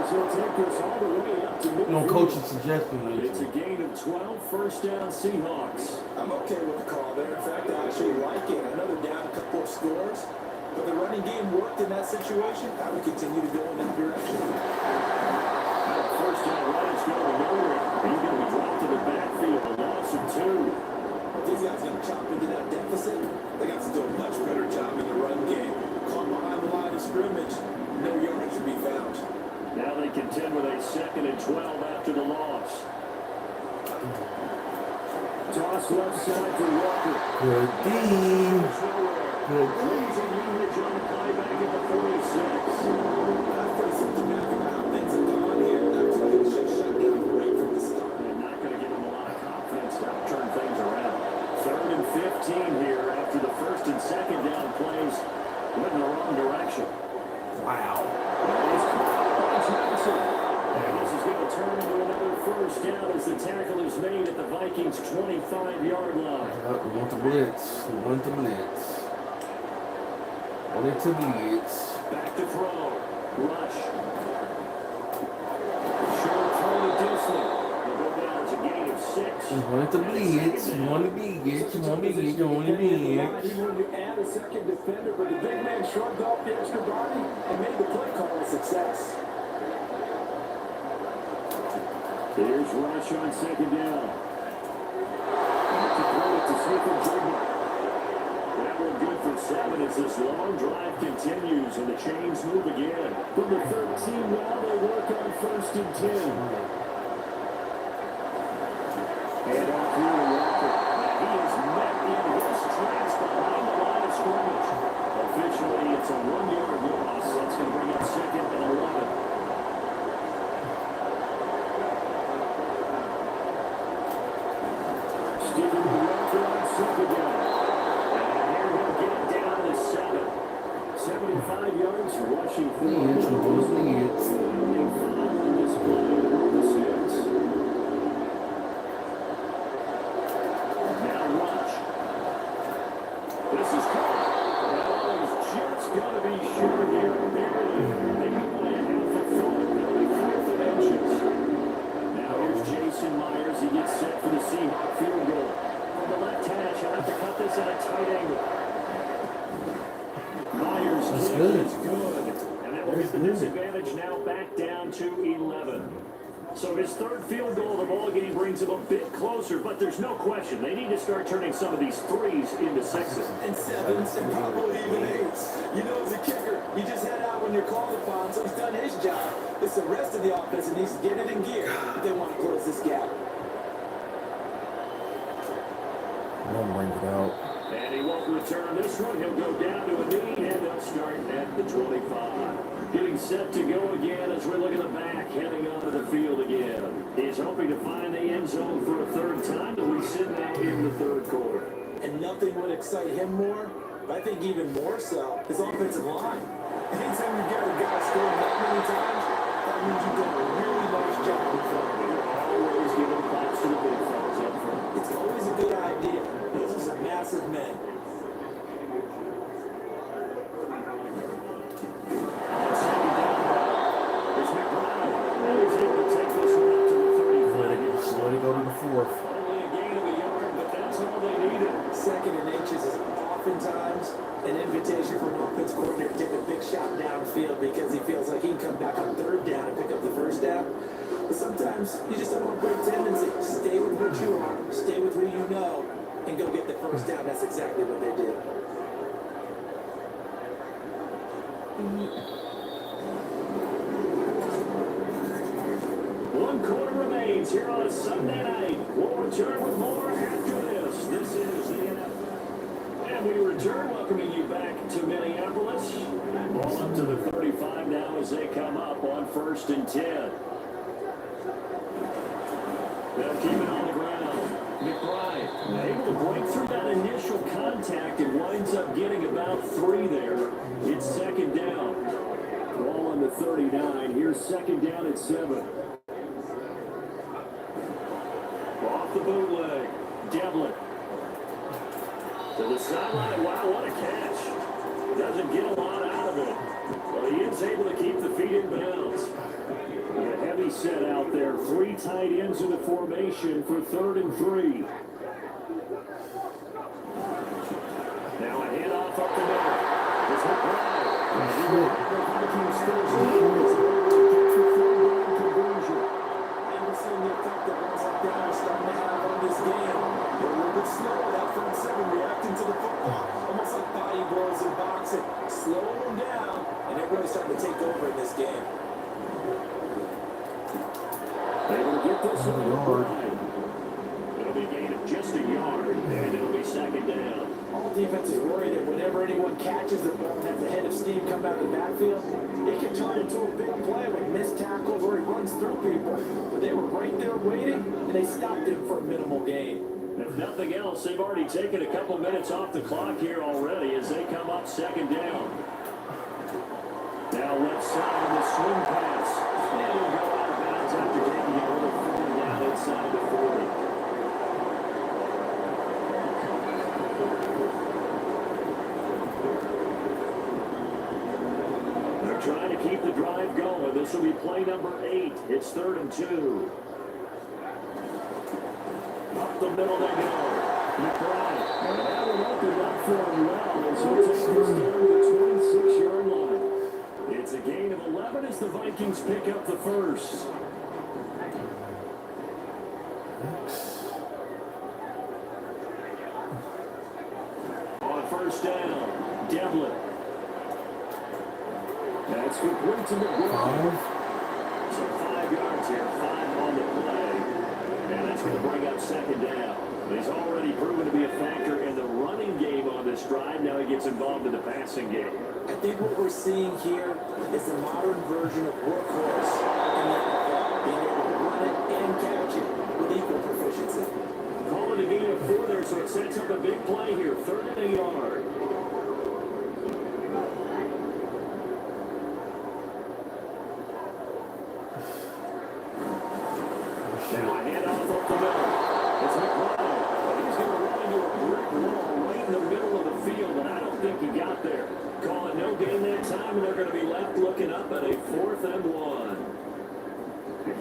He'll take this all the way up to midfield. No coaching suggestion. It's a gain of 12, first down Seahawks. I'm okay with the call there. In fact, I actually like it. I know they're down a couple of scores, but the running game worked in that situation. I would continue to go in that direction. First down runs going nowhere. He's going to be dropped to the backfield. A loss of 2. These guys going to chop into that deficit. They got to do a much better job in the run game. Caught behind the line of scrimmage. No yardage to be found. Now they contend with a 2nd and 12 after the loss. Toss left side for Walker. Good D. Good D. Losing yardage on the play back at the 46. That's pretty symptomatic of how things have gone here. That's why they should shut down right from the start. They're not going to give them a lot of confidence to turn things around. 3rd and 15 here after the 1st and 2nd down plays went in the wrong direction. Wow. And this is going to turn into another first down as the tackle is made at the Vikings' 25-yard line. We want the blitz. We want the blitz. Want it to blitz. Back to throw. Rush. Short throw to Disley. They'll go down as a gain of 6. We want it to blitz. We want to blitz. We want to blitz. We want to blitz. He wanted to add a second defender, but the big man shrugged off the extra body and made the play call a success. Here's Rush on 2nd down. Back to throw it to Smith and Jigma. That one good for 7 as this long drive continues and the chains move again. From the 13 now they work on 1st and 10. And off here to Walker. Now he is met in his tracks behind the line of scrimmage. Officially, it's a 1-yard loss. That's going to bring up 2nd and 11. Stephen Walker on 2nd down. And here he'll get down to 7. 75 yards rushing for him. Blitz. We want to blitz. And 5 on this play with the 6. Now Rush. This is caught. Now he's just going to be sure here. Barely. Maybe by a half a foot. They'll be 4th and inches. Now here's Jason Myers. He gets set for the Seahawks field goal. From the left hash, I'll have to cut this at a tight angle. Myers That's kick good. is good. And that will get the disadvantage now back down to 11. So his 3rd field goal of the ball game brings him a bit closer, but there's no question they need to start turning some of these 3s into 6s. And 7s and probably even 8s. You know, as a kicker, you just head out when you're called upon, so he's done his job. It's the rest of the offense that needs to get it in gear if they want to close this gap. Don't bring it out. And he won't return this one. He'll go down to a knee, and they'll start at the 25. Getting set to go again as we look at the back, heading onto the field again. He's hoping to find the end zone for a 3rd time, but we sit now in the 3rd quarter. And nothing would excite him more, but I think even more so, his offensive line. Anytime you get a guy scoring that many times, that means you've done a really nice job in front of you. Always giving props to the big fellas up front. It's always a good idea. Those are some massive men. On 2nd down, there's McBride. And he's able to take this one up to the 35. Just let it go to the 4th. Only a gain of a yard, but that's all they needed. 2nd and inches is oftentimes an invitation for an offense coordinator to take a big shot downfield because he feels like he can come back on 3rd down and pick up the 1st down. But sometimes you just don't want to break tendency. Stay with what you are, stay with who you know, and go get the 1st down. That's exactly what they did. One quarter remains here on a Sunday night. We'll return with more after this. This is the NFL. And we return, welcoming you back to Minneapolis. Ball up to the 35 now as they come up on 1st and 10. They'll keep it on the ground. McBride able to break through that initial contact and winds up getting about 3 there. It's 2nd down. Ball on the 39. Here's 2nd down at 7. Off the bootleg. Devlin. To the sideline. Wow, what a catch. Doesn't get a lot out of it. Well, he is able to keep the feet in bounds. A heavy set out there. 3 tight ends in the formation for 3rd and 3. Now a handoff up the middle. It's McBride. Anderson, the effect that runs up down is starting to have on this game. They're a little bit slow. That front seven reacting to the football. Almost like body blows in boxing. Slow them down, and they're really starting to take over in this game. Able to get this one McBride. It'll be a gain of just a yard, and it'll be 2nd down. All defenses worry that whenever anyone catches the ball and has a head of steam come out of the backfield, it can turn into a big play with missed tackles or he runs through people. But they were right there waiting, and they stopped him for a minimal gain. If nothing else, they've already taken a couple minutes off the clock here already as they come up 2nd down. Now left side of the swing pass. And he'll go out of bounds after taking a little further down inside the 40. They're trying to keep the drive going. This will be play number 8. It's 3rd and 2. Up the middle they go. McBride. And that one opened up for him well as he takes this down to the 26-yard line. It's a gain of 11 as the Vikings pick up the first. On 1st down, Devlin. That's complete to McBride. So 5 yards here, 5 on the play. And that's going to bring up 2nd down. He's already proven to be a factor in the running game on this drive. Now he gets involved in the passing game. I think what we're seeing here is the modern version of workhorse in the NFL, being able to run it and catch it with equal proficiency. Call it a gain of 4 there, so it sets up a big play here. 3rd and a yard. Now a handoff up the middle. It's McBride. He's going to run into a brick wall right in the middle of the field, and I don't think he got there. Call it no gain that time, and they're going to be left looking up at a 4th and 1.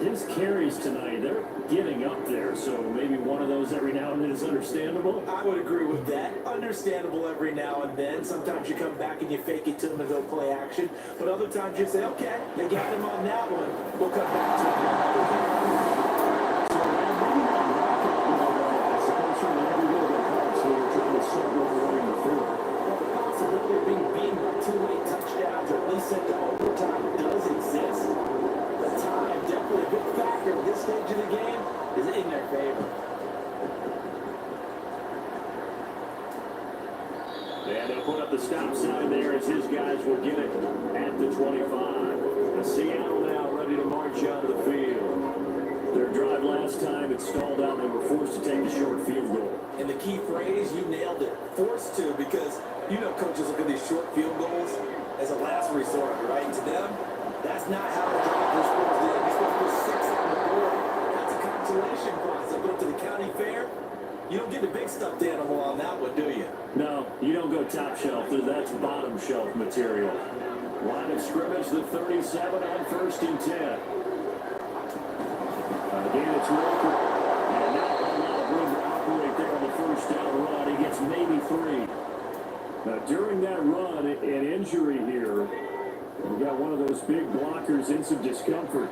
His carries tonight, they're getting up there, so maybe one of those every now and then is understandable. I would agree with that. Understandable every now and then. Sometimes you come back and you fake it to them and they'll play action. But other times you say, okay, they got him on that one. We'll come back to him another game. Touchdowns, or at least sent to overtime, does exist. The time, definitely a big factor at this stage of the game, is in their favor. And they'll put up the stop sign there as his guys will get it at the 25. Seattle now ready to march out of the field. Their drive last time, it stalled out. They were forced to take a short field goal. And the key phrase, you nailed it. Forced to, because you know coaches look at these short field goals as a last resort, right? To them, that's not how the drive was supposed to end. You're supposed to put 6 on the board. That's a consolation prize. I go to the county fair. You don't get the big stuffed animal on that one, do you? No, you don't go top shelf. That's bottom shelf material. Line of scrimmage, the 37 on 1st and 10. Again, it's Walker. And not a lot of room to operate there on the 1st down run. He gets maybe 3. Now, during that run, an injury here. We got one of those big blockers in some discomfort.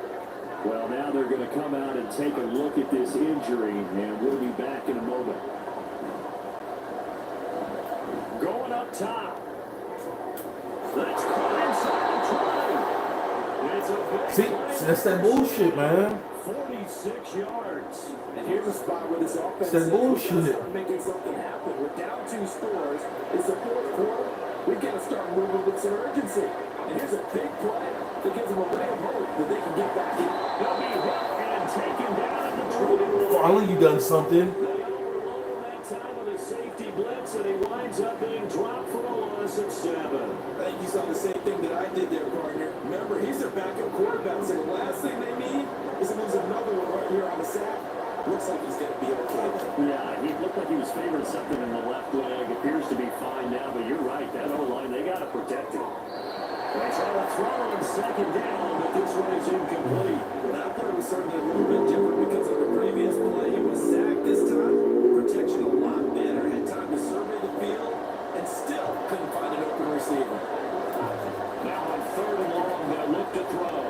Well, now they're going to come out and take a look at this injury, and we'll be back in a moment. Going up top. Let's climb inside the 20. It's a big See, that's that bullshit, man. 46 yards. And here's a spot where this offense That bullshit. start making something happen. We're down 2 scores. It's the 4th quarter. We've got to start moving with some urgency. And here's a big play that gives them a ray of hope that they can get back in. They'll be hit and taken down at the 20. Finally, you done something. They overload that time with a safety blitz, and he winds up being dropped for a loss of 7. I think you saw the same thing that I did there, partner. Remember, he's their backup quarterback, so the last thing they need is to lose another one right here on the sack. Looks like he's going to be okay then. Yeah, he looked like he was favoring something in the left leg. Appears to be fine now, but you're right. That O-line, they got to protect him. They try to throw on second down, but this one is incomplete. That play was certainly a little bit different because of the previous play. He was sacked this time. Protection a lot better. Had time to survey the field and still couldn't find an open receiver. Now on third and long, they'll look to throw.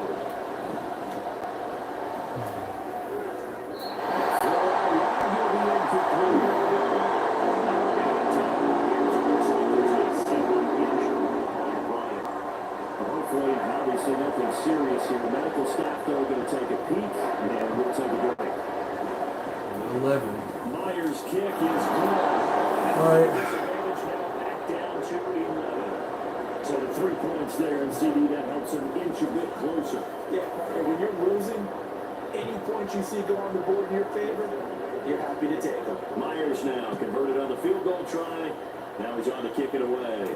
Obviously nothing serious here. The medical staff, though, going to take a peek, and we'll take a break. 11. Myers' kick is good. All right. Disadvantage now back down to 11. So the 3 points there, and CD, that helps them inch a bit closer. Yeah, when you're losing, any points you see go on the board in your favor, you're happy to take them. Myers now converted on the field goal try. Now he's on to kick it away.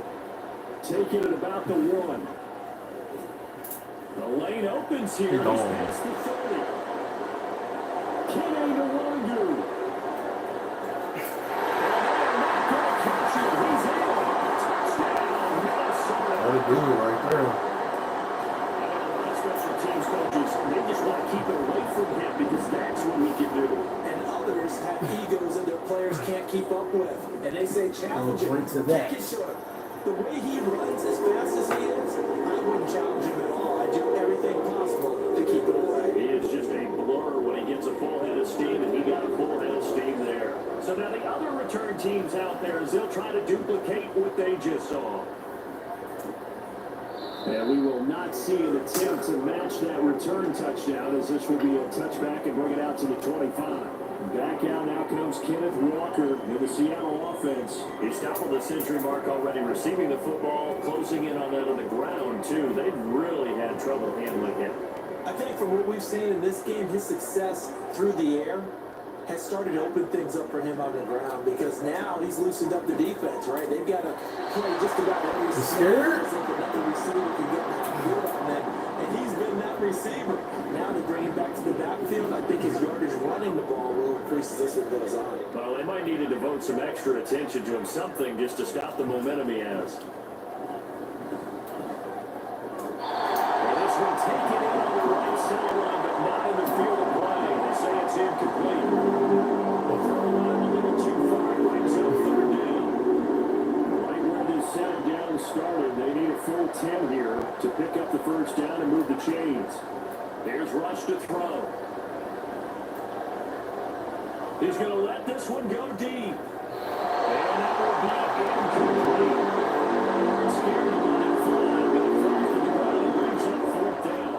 Taking it about the 1. The lane opens here. He's past the 30. Kenny Nwangu. He's in. Touchdown, Minnesota. That'll do it right there. Special teams coaches, they just want to keep it away from him because that's what we can do. And others have egos that their players can't keep up with. And they say challenge him. To that. Take it short. The way he runs as fast as he is, I wouldn't challenge him at all. I'd do everything possible to keep it away. He is just a blur when he gets a full head of steam, and he got a full head of steam there. So now the other return teams out there, as they'll try to duplicate what they just saw. And we will not see an attempt to match that return touchdown, as this will be a touchback and bring it out to the 25. Back out now comes Kenneth Walker in the Seattle offense. He's toppled the century mark already, receiving the football, closing in on that on the ground, too. They've really had trouble handling him. I think from what we've seen in this game, his success through the air has started to open things up for him on the ground because now he's loosened up the defense, right? They've got to play just about every snap. Another receiver can get good on them, and he's been that receiver. Now to bring him back to the backfield, I think his yardage running the ball will increase as this one goes on. Well, they might need to devote some extra attention to him, something just to stop the momentum he has. Well, this one taken in on the right sideline, but not in the field of play. They say it's incomplete. The throw line a little too far, brings up third down. Right where this set down started, they need a full 10 here to pick up the first down and move the chains. Here's Rush to throw. He's going to let this one go deep. And that will be incomplete. Scared to let it fly, but it falls to the ground and brings up fourth down.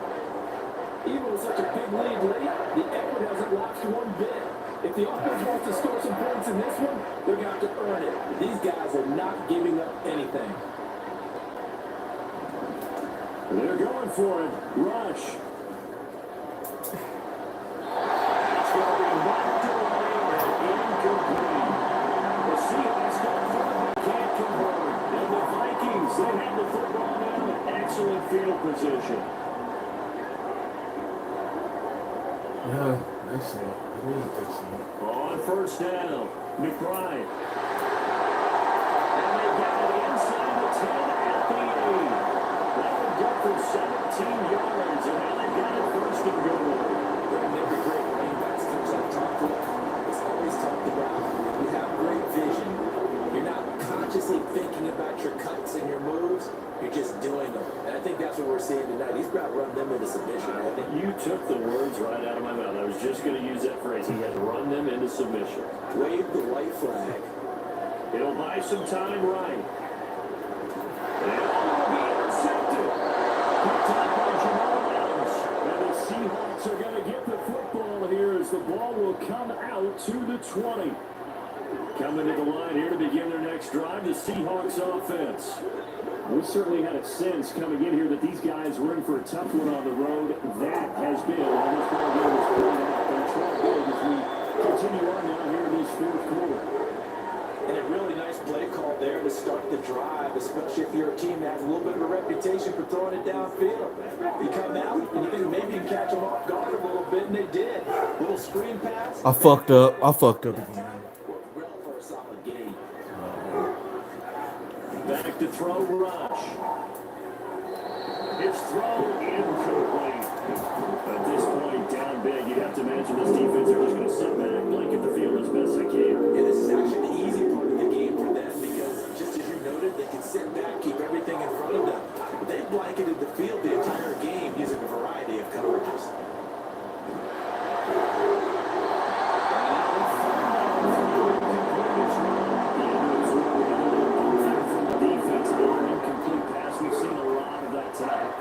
Even with such a big lead late, the effort hasn't lapsed one bit. If the offense wants to score some points in this one, they're going to have to earn it. These guys are not giving up anything. They're going for it. Rush. It's going to be knocked away and incomplete. The Seahawks don't throw, they can't convert. And the Vikings, they have the football now in excellent field position. Yeah, excellent. Really excellent. On first down, McBride. And they got it inside the 10 at the 8. That would go for 17 yards, and now they've got it first and goal. Every great running backs coach I've talked with has always talked about you have great vision. You're not consciously thinking about your cuts and your moves. You're just doing them. And I think that's what we're seeing tonight. He's about to run them into submission. I think You took the words right out of my mouth. I was just going to use that phrase. He has run them into submission. wave the white flag. It'll buy some time, right? And it will be intercepted. Picked up by Jamal Adams. And the Seahawks are going to get the football here as the ball will come out to the 20. Coming to the line here to begin their next drive, the Seahawks offense. We certainly had a sense coming in here that these guys were in for a tough one on the road. That has been, and this ball game is played out. They're trying big as we continue on now here in this fourth quarter. And a really nice play call there to start the drive, especially if you're a team that has a little bit of a reputation for throwing it downfield. You come out and you think maybe you can catch them off guard a little bit, and they did. Little screen pass. I fucked up again. Real for a solid game. Back to throw, Rush. His throw incomplete. At this point, down big, you'd have to imagine this defense are just going to sit back, blanket the field as best they can. And this is actually the easy part of the game for them because, just as you noted, they can sit back, keep everything in front of them. They blanketed the field the entire game using a variety of coverages.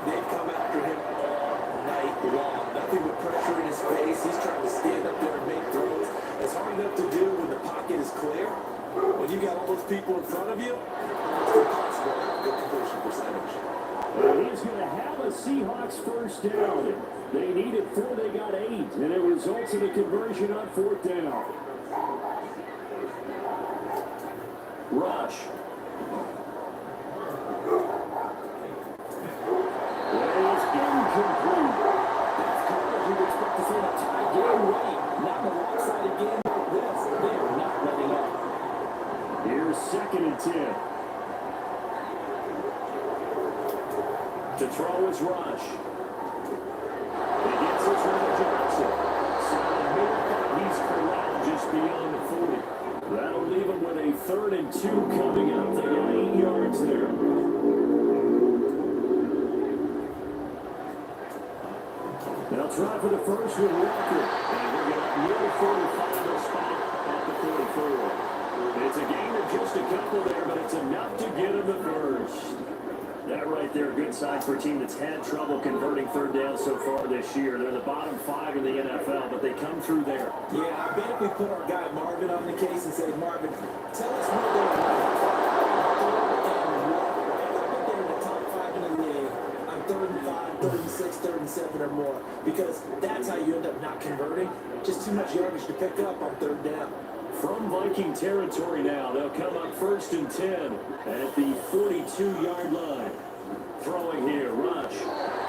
They've come after him all night long. Nothing but pressure in his face. He's trying to stand up there and make throws. It's hard enough to do when the pocket is clear. When you got all those people in front of you, it's impossible to have a good completion percentage. He's going to have a Seahawks first down. They needed 4, they got 8, and it results in a conversion on 4th down. Rush. Incomplete. That's coverage you'd expect to see in a tie game late. Not in a lopsided game like this. They are not letting up. Here's 2nd and 10. To throw is Rush. He gets his way to Johnson. So he's corralled just beyond the 40. That'll leave him with a 3rd and 2 coming up. They got 8 yards there. They'll try for the first with Walker. And they're going to near the 45 spot at the 44. It's a gain of just a couple there, but it's enough to get him the first. That right there, a good sign for a team that's had trouble converting 3rd down so far this year. They're the bottom 5 in the NFL, but they come through there. Yeah, I bet if we put our guy Marvin on the case and say, Marvin, tell us where they're in the top 5 in the league on 3rd and 5, 3rd and 6, 3rd and 7 or more. Because that's how you end up not converting. Just too much yardage to pick up on 3rd down. From Viking territory now, they'll come up 1st and 10 at the 42-yard line. Throwing here, Rush.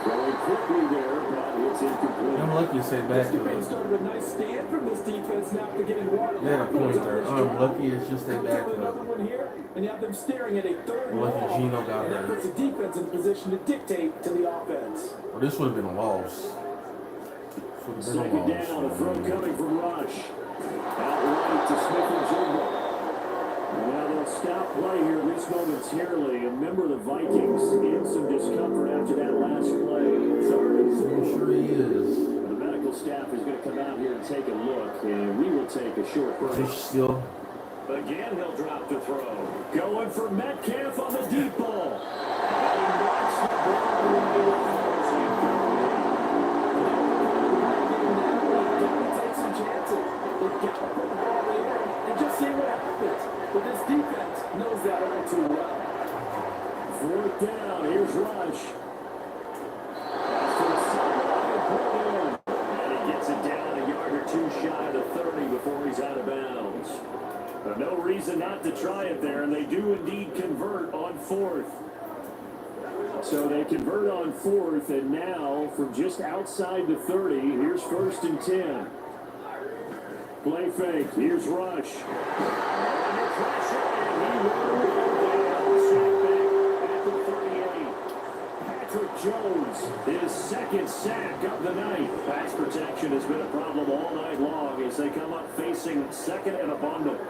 Throwing quickly there, but it's incomplete. I'm lucky to say back to Defense it. started a nice stand from this defense now after getting water. Yeah, a point there. I'm lucky it's just a back to Another it. one here, and you have them staring at a 3rd and Lucky long. Gino got And that there. puts the defense in position to dictate to the offense. Well, this would have been a loss. This would have been a 2nd loss. down, a throw coming from Rush. Out right to Smith-Njigba. Now they'll stop play here, at least momentarily. A member of the Vikings in some discomfort after that last play. 3rd and 4. I'm sure he is. The medical staff is going to come out here and take a look, and we will take a short break. Fish still. Again, he'll drop the throw. Going for Metcalf on the deep ball. And he knocks the ball away. Take some chances. They've got to put the ball in the air and just see what happens. But this defense knows that all too well. 4th down, here's Rush. To the sideline and put it in. And he gets it down a yard or 2 shy of the 30 before he's out of bounds. But no reason not to try it there, and they do indeed convert on 4th. So they convert on 4th, and now from just outside the 30, here's 1st and 10. Play fake, here's Rush. Under pressure, and he will down. Sack back at the 38. Patrick Jones, his 2nd sack of the night. Pass protection has been a problem all night long as they come up facing 2nd and abundant.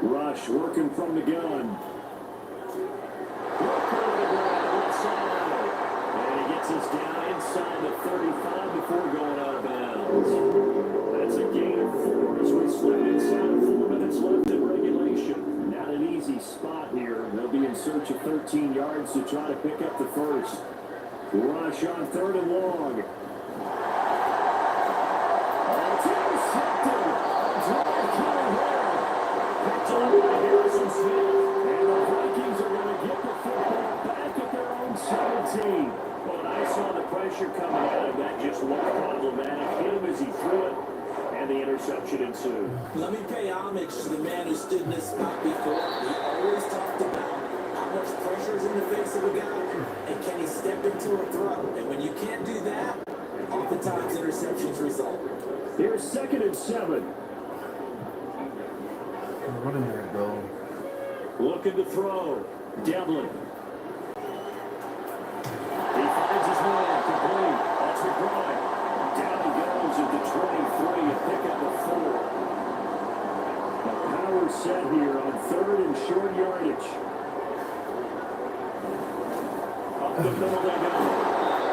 Rush working from the gun. And he gets us down inside the 35 before going out of bounds. That's a gain of 4 as we slip inside 4 minutes left in regulation. Not an easy spot here. They'll be in search of 13 yards to try to pick up the first. Rush on 3rd and long. That's intercepted. Drive coming here. Picked up by Harrison Smith. And the Vikings are going to get the football back at their own 17. Well, and I saw the pressure coming at him. That just looked problematic. Hit him as he threw it, and the interception ensued. Let me pay homage to the man who stood in this spot before. He always talked about how much pressure is in the face of a guy, and can he step into a throw? And when you can't do that, oftentimes interceptions result. Here's 2nd and 7. What in there, though? Looking to throw. Devlin. finds his man, complete. That's McBride. Down he goes at the 23, a pickup of 4. A power set here on 3rd and short yardage. Up the middle they go.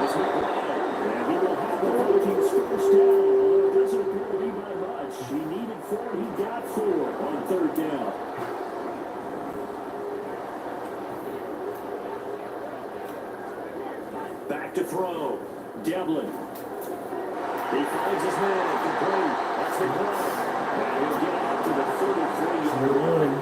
It's McBride. And he will have the Vikings first down. Although it doesn't appear to be by much. He needed 4. He got 4 on 3rd down. Back to throw. Devlin. He finds his man. Complete. That's McBride. And he'll get out to the 33-yard line.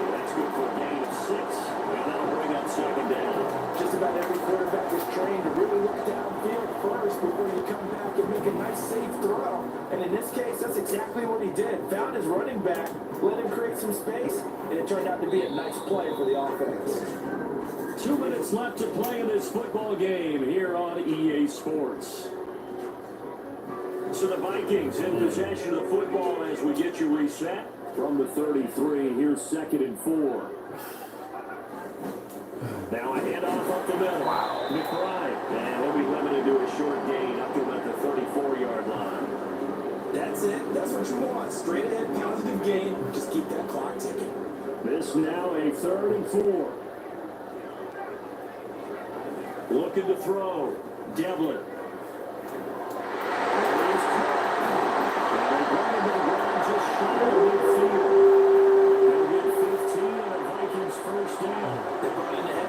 That's good for a gain of 6. And that'll bring up 2nd down. Just about every quarterback is trained to really look downfield first before you come back and make a nice safe throw. And in this case, that's exactly what he did. Found his running back, let him create some space, and it turned out to be a nice play for the offense. 2 minutes left to play in this football game here on EA Sports. So the Vikings in possession of the football as we get you reset from the 33. Here's 2nd and 4. Now a handoff up the middle. McBride. And he'll be limited to a short gain up to about the 34-yard line. That's it. That's what you want. Straight ahead, positive gain. Just keep that clock ticking. This now a 3rd and 4. Looking to throw. Devlin.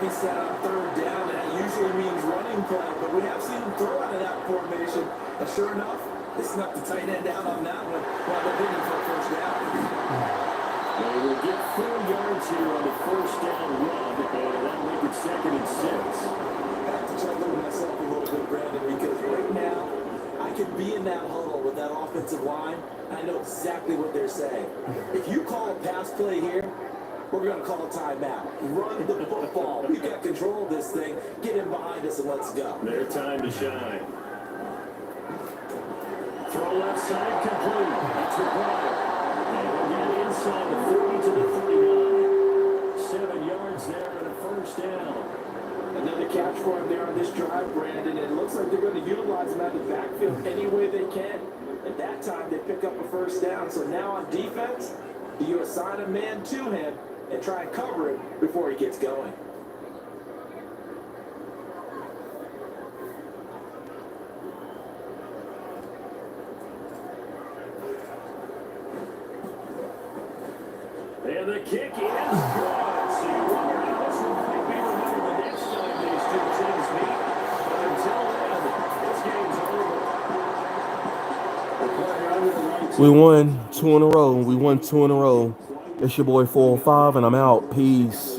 Set on 3rd down, and that usually means running play, but we have seen him throw out of that formation. And sure enough, they snuck the tight end down on that one while they're hitting for a 1st down. They will get 4 yards here on the 1st down run, and that'll make it 2nd and 6. I have to chuckle to myself a little bit, Brandon, because right now, I could be in that huddle with that offensive line. I know exactly what they're saying. If you call a pass play here, we're going to call a timeout. Run the football. We got control of this thing. Get him behind us and let's go. Their time to shine. Throw left side complete. That's McBride. And we'll get inside the 30 to the 39. 7 yards there and a 1st down. Another catch for him there on this drive, Brandon. It looks like they're going to utilize him out of the backfield any way they can. At that time, they pick up a 1st down. So now on defense, you assign a man to him and try and cover him before he gets going. And the kick is good. So you wonder how this one might be remembered the next time these two teams meet. But until then, this game's over. We won 2 in a row. We won 2 in a row. It's your boy 405, and I'm out. Peace.